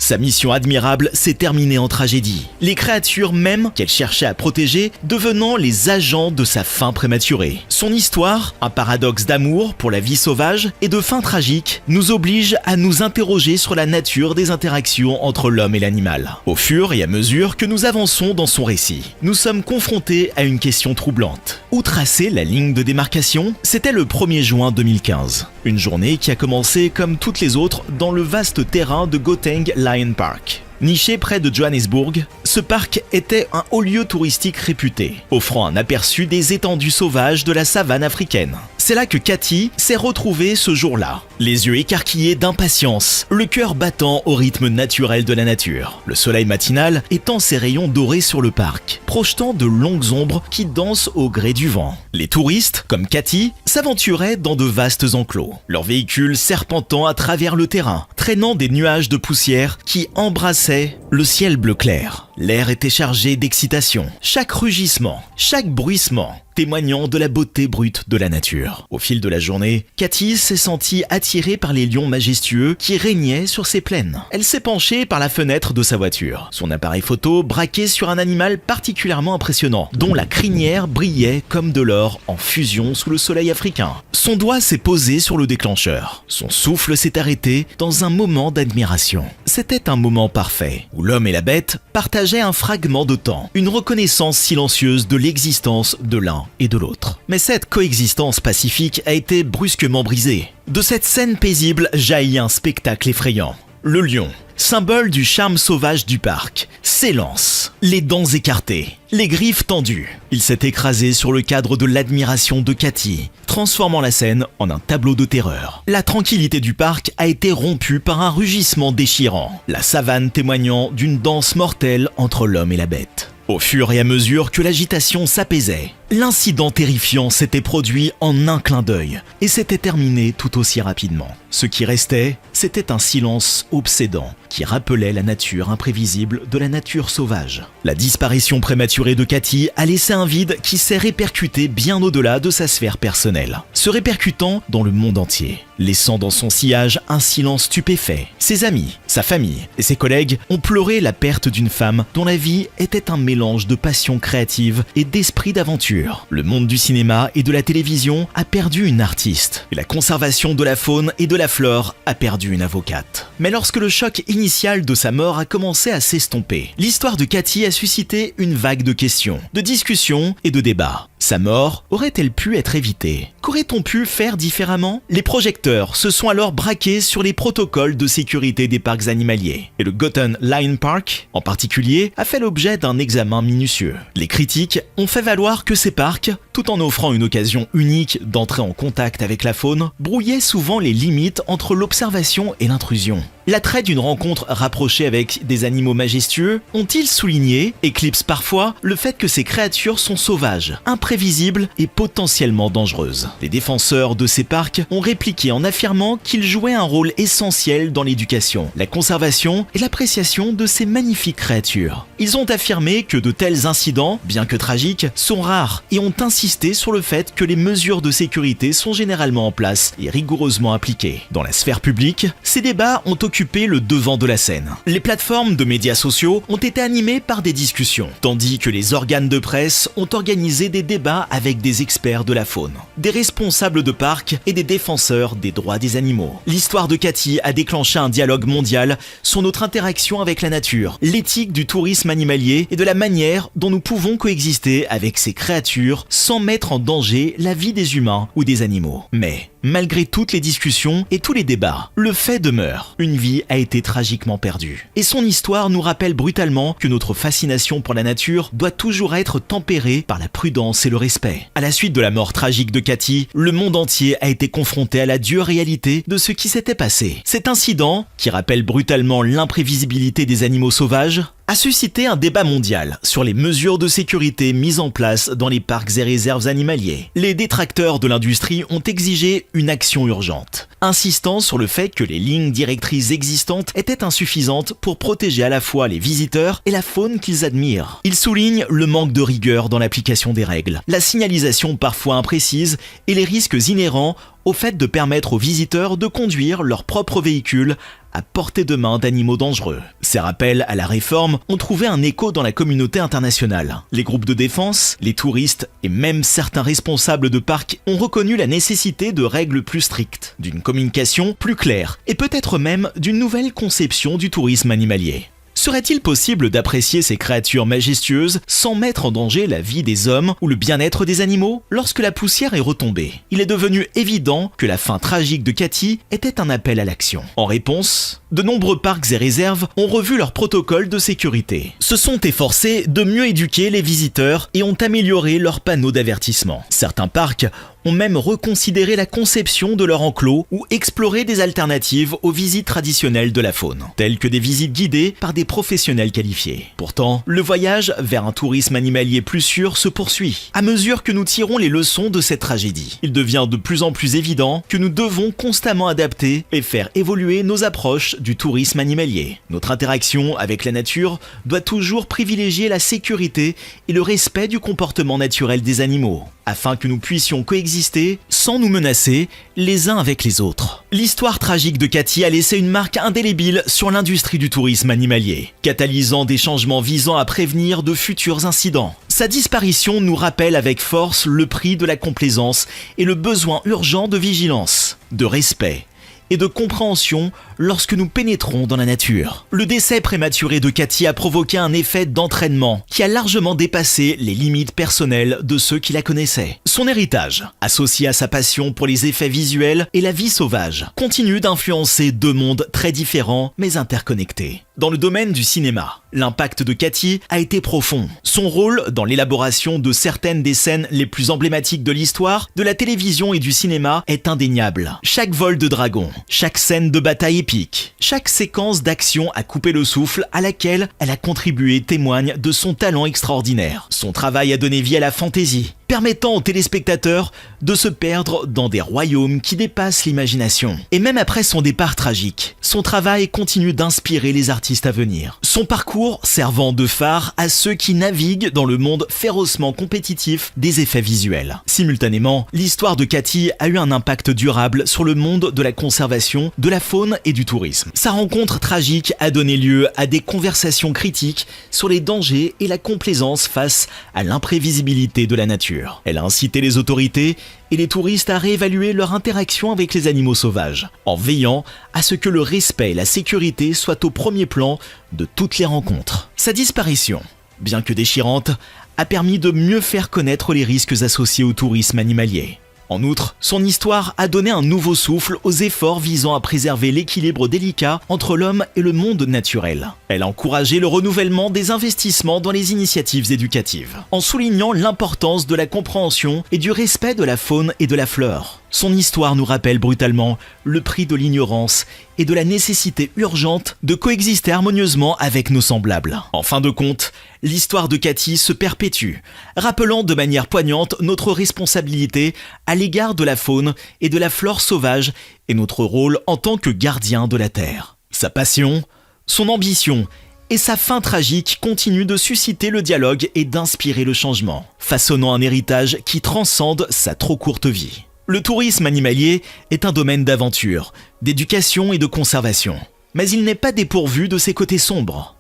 sa mission admirable s'est terminée en tragédie, les créatures même qu'elle cherchait à protéger devenant les agents de sa fin prématurée. Son histoire, un paradoxe d'amour pour la vie sauvage et de fin tragique, nous oblige à nous interroger sur la nature des interactions entre l'homme et l'animal. Au fur et à mesure que nous avançons dans son récit, nous sommes confrontés à une question troublante. Où tracer la ligne de démarcation? C'était le 1er juin 2015. Une journée qui a commencé comme toutes les autres dans le vaste terrain de Gauteng Lion Park. Niché près de Johannesburg, ce parc était un haut lieu touristique réputé, offrant un aperçu des étendues sauvages de la savane africaine. C'est là que Cathy s'est retrouvée ce jour-là, les yeux écarquillés d'impatience, le cœur battant au rythme naturel de la nature. Le soleil matinal étend ses rayons dorés sur le parc, projetant de longues ombres qui dansent au gré du vent. Les touristes, comme Cathy, s'aventuraient dans de vastes enclos, leurs véhicules serpentant à travers le terrain, traînant des nuages de poussière qui embrassaient le ciel bleu clair. L'air était chargé d'excitation, chaque rugissement, chaque bruissement témoignant de la beauté brute de la nature. Au fil de la journée, Cathy s'est sentie attirée par les lions majestueux qui régnaient sur ces plaines. Elle s'est penchée par la fenêtre de sa voiture, son appareil photo braqué sur un animal particulièrement impressionnant, dont la crinière brillait comme de l'or en fusion sous le soleil africain. Son doigt s'est posé sur le déclencheur. Son souffle s'est arrêté dans un moment d'admiration. C'était un moment parfait, où l'homme et la bête partageaient un fragment de temps, une reconnaissance silencieuse de l'existence de l'un et de l'autre. Mais cette coexistence pacifique a été brusquement brisée. De cette scène paisible jaillit un spectacle effrayant. Le lion, symbole du charme sauvage du parc, s'élance, les dents écartées, les griffes tendues. Il s'est écrasé sur le cadre de l'admiration de Cathy, transformant la scène en un tableau de terreur. La tranquillité du parc a été rompue par un rugissement déchirant, la savane témoignant d'une danse mortelle entre l'homme et la bête. Au fur et à mesure que l'agitation s'apaisait, l'incident terrifiant s'était produit en un clin d'œil et s'était terminé tout aussi rapidement. Ce qui restait, c'était un silence obsédant qui rappelait la nature imprévisible de la nature sauvage. La disparition prématurée de Cathy a laissé un vide qui s'est répercuté bien au-delà de sa sphère personnelle, se répercutant dans le monde entier, laissant dans son sillage un silence stupéfait. Ses amis, sa famille et ses collègues ont pleuré la perte d'une femme dont la vie était un mélange de passion créative et d'esprit d'aventure. Le monde du cinéma et de la télévision a perdu une artiste, et la conservation de la faune et de la flore a perdu une avocate. Mais lorsque le choc initial de sa mort a commencé à s'estomper, l'histoire de Cathy a suscité une vague de questions, de discussions et de débats. Sa mort aurait-elle pu être évitée? Qu'aurait-on pu faire différemment? Les projecteurs se sont alors braqués sur les protocoles de sécurité des parcs animaliers. Et le Gauteng Lion Park, en particulier, a fait l'objet d'un examen minutieux. Les critiques ont fait valoir que ces parcs, tout en offrant une occasion unique d'entrer en contact avec la faune, brouillaient souvent les limites entre l'observation et l'intrusion. L'attrait d'une rencontre rapprochée avec des animaux majestueux ont-ils souligné, éclipse parfois, le fait que ces créatures sont sauvages, imprévisibles et potentiellement dangereuses. Les défenseurs de ces parcs ont répliqué en affirmant qu'ils jouaient un rôle essentiel dans l'éducation, la conservation et l'appréciation de ces magnifiques créatures. Ils ont affirmé que de tels incidents, bien que tragiques, sont rares et ont insisté sur le fait que les mesures de sécurité sont généralement en place et rigoureusement appliquées. Dans la sphère publique, ces débats ont occupé le devant de la scène. Les plateformes de médias sociaux ont été animées par des discussions, tandis que les organes de presse ont organisé des débats avec des experts de la faune, des responsables de parcs et des défenseurs des droits des animaux. L'histoire de Cathy a déclenché un dialogue mondial sur notre interaction avec la nature, l'éthique du tourisme animalier et de la manière dont nous pouvons coexister avec ces créatures sans mettre en danger la vie des humains ou des animaux. Mais malgré toutes les discussions et tous les débats, le fait demeure, une vie a été tragiquement perdue. Et son histoire nous rappelle brutalement que notre fascination pour la nature doit toujours être tempérée par la prudence et le respect. À la suite de la mort tragique de Cathy, le monde entier a été confronté à la dure réalité de ce qui s'était passé. Cet incident, qui rappelle brutalement l'imprévisibilité des animaux sauvages, a suscité un débat mondial sur les mesures de sécurité mises en place dans les parcs et réserves animaliers. Les détracteurs de l'industrie ont exigé une action urgente, insistant sur le fait que les lignes directrices existantes étaient insuffisantes pour protéger à la fois les visiteurs et la faune qu'ils admirent. Ils soulignent le manque de rigueur dans l'application des règles, la signalisation parfois imprécise et les risques inhérents au fait de permettre aux visiteurs de conduire leur propre véhicule à portée de main d'animaux dangereux. Ces rappels à la réforme ont trouvé un écho dans la communauté internationale. Les groupes de défense, les touristes et même certains responsables de parcs ont reconnu la nécessité de règles plus strictes, d'une communication plus claire et peut-être même d'une nouvelle conception du tourisme animalier. Serait-il possible d'apprécier ces créatures majestueuses sans mettre en danger la vie des hommes ou le bien-être des animaux? Lorsque la poussière est retombée, il est devenu évident que la fin tragique de Cathy était un appel à l'action. En réponse, de nombreux parcs et réserves ont revu leurs protocoles de sécurité, se sont efforcés de mieux éduquer les visiteurs et ont amélioré leurs panneaux d'avertissement. Certains parcs ont même reconsidéré la conception de leur enclos ou exploré des alternatives aux visites traditionnelles de la faune, telles que des visites guidées par des professionnels qualifiés. Pourtant, le voyage vers un tourisme animalier plus sûr se poursuit. À mesure que nous tirons les leçons de cette tragédie, il devient de plus en plus évident que nous devons constamment adapter et faire évoluer nos approches du tourisme animalier. Notre interaction avec la nature doit toujours privilégier la sécurité et le respect du comportement naturel des animaux, afin que nous puissions coexister sans nous menacer les uns avec les autres. L'histoire tragique de Cathy a laissé une marque indélébile sur l'industrie du tourisme animalier, catalysant des changements visant à prévenir de futurs incidents. Sa disparition nous rappelle avec force le prix de la complaisance et le besoin urgent de vigilance, de respect et de compréhension lorsque nous pénétrons dans la nature. Le décès prématuré de Cathy a provoqué un effet d'entraînement qui a largement dépassé les limites personnelles de ceux qui la connaissaient. Son héritage, associé à sa passion pour les effets visuels et la vie sauvage, continue d'influencer deux mondes très différents mais interconnectés. Dans le domaine du cinéma, l'impact de Cathy a été profond. Son rôle dans l'élaboration de certaines des scènes les plus emblématiques de l'histoire de la télévision et du cinéma est indéniable. Chaque vol de dragon, chaque scène de bataille épique, chaque séquence d'action à couper le souffle à laquelle elle a contribué témoigne de son talent extraordinaire. Son travail a donné vie à la fantaisie, permettant aux téléspectateurs de se perdre dans des royaumes qui dépassent l'imagination. Et même après son départ tragique, son travail continue d'inspirer les artistes à venir. Son parcours servant de phare à ceux qui naviguent dans le monde férocement compétitif des effets visuels. Simultanément, l'histoire de Cathy a eu un impact durable sur le monde de la conservation, de la faune et du tourisme. Sa rencontre tragique a donné lieu à des conversations critiques sur les dangers et la complaisance face à l'imprévisibilité de la nature. Elle a incité les autorités et les touristes à réévaluer leur interaction avec les animaux sauvages, en veillant à ce que le respect et la sécurité soient au premier plan de toutes les rencontres. Sa disparition, bien que déchirante, a permis de mieux faire connaître les risques associés au tourisme animalier. En outre, son histoire a donné un nouveau souffle aux efforts visant à préserver l'équilibre délicat entre l'homme et le monde naturel. Elle a encouragé le renouvellement des investissements dans les initiatives éducatives, en soulignant l'importance de la compréhension et du respect de la faune et de la flore. Son histoire nous rappelle brutalement le prix de l'ignorance et de la nécessité urgente de coexister harmonieusement avec nos semblables. En fin de compte, l'histoire de Cathy se perpétue, rappelant de manière poignante notre responsabilité à l'égard de la faune et de la flore sauvage et notre rôle en tant que gardien de la Terre. Sa passion, son ambition et sa fin tragique continuent de susciter le dialogue et d'inspirer le changement, façonnant un héritage qui transcende sa trop courte vie. Le tourisme animalier est un domaine d'aventure, d'éducation et de conservation. Mais il n'est pas dépourvu de ses côtés sombres.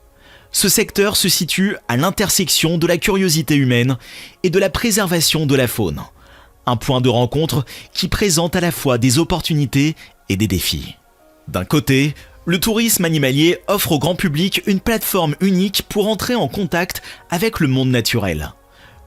Ce secteur se situe à l'intersection de la curiosité humaine et de la préservation de la faune. Un point de rencontre qui présente à la fois des opportunités et des défis. D'un côté, le tourisme animalier offre au grand public une plateforme unique pour entrer en contact avec le monde naturel.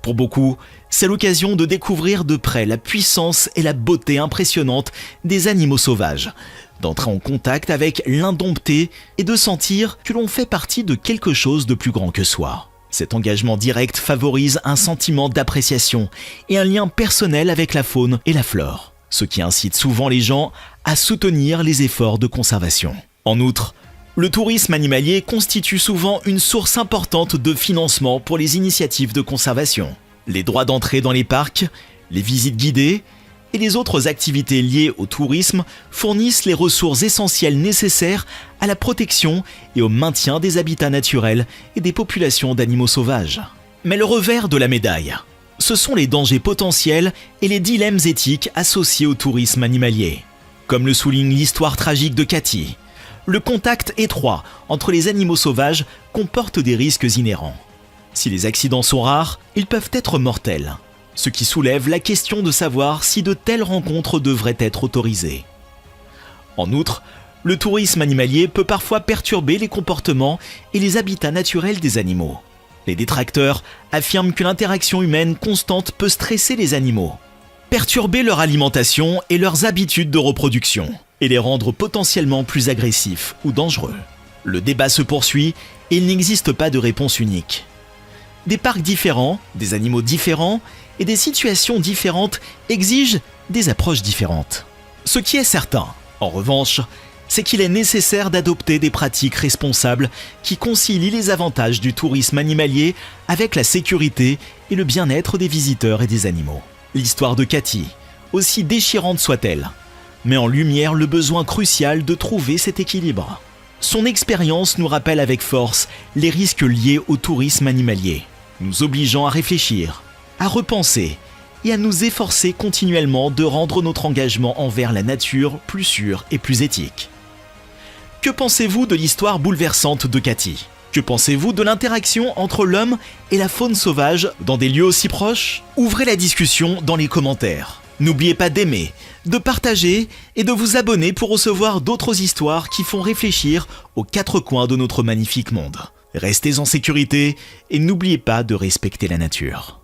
Pour beaucoup, c'est l'occasion de découvrir de près la puissance et la beauté impressionnante des animaux sauvages, d'entrer en contact avec l'indompté et de sentir que l'on fait partie de quelque chose de plus grand que soi. Cet engagement direct favorise un sentiment d'appréciation et un lien personnel avec la faune et la flore, ce qui incite souvent les gens à soutenir les efforts de conservation. En outre, le tourisme animalier constitue souvent une source importante de financement pour les initiatives de conservation. Les droits d'entrée dans les parcs, les visites guidées et les autres activités liées au tourisme fournissent les ressources essentielles nécessaires à la protection et au maintien des habitats naturels et des populations d'animaux sauvages. Mais le revers de la médaille, ce sont les dangers potentiels et les dilemmes éthiques associés au tourisme animalier. Comme le souligne l'histoire tragique de Cathy, le contact étroit entre les animaux sauvages comporte des risques inhérents. Si les accidents sont rares, ils peuvent être mortels, ce qui soulève la question de savoir si de telles rencontres devraient être autorisées. En outre, le tourisme animalier peut parfois perturber les comportements et les habitats naturels des animaux. Les détracteurs affirment que l'interaction humaine constante peut stresser les animaux, perturber leur alimentation et leurs habitudes de reproduction, et les rendre potentiellement plus agressifs ou dangereux. Le débat se poursuit et il n'existe pas de réponse unique. Des parcs différents, des animaux différents et des situations différentes exigent des approches différentes. Ce qui est certain, en revanche, c'est qu'il est nécessaire d'adopter des pratiques responsables qui concilient les avantages du tourisme animalier avec la sécurité et le bien-être des visiteurs et des animaux. L'histoire de Cathy, aussi déchirante soit-elle, met en lumière le besoin crucial de trouver cet équilibre. Son expérience nous rappelle avec force les risques liés au tourisme animalier, nous obligeant à réfléchir, à repenser et à nous efforcer continuellement de rendre notre engagement envers la nature plus sûr et plus éthique. Que pensez-vous de l'histoire bouleversante de Cathy ? Que pensez-vous de l'interaction entre l'homme et la faune sauvage dans des lieux aussi proches ? Ouvrez la discussion dans les commentaires. N'oubliez pas d'aimer, de partager et de vous abonner pour recevoir d'autres histoires qui font réfléchir aux quatre coins de notre magnifique monde. Restez en sécurité et n'oubliez pas de respecter la nature.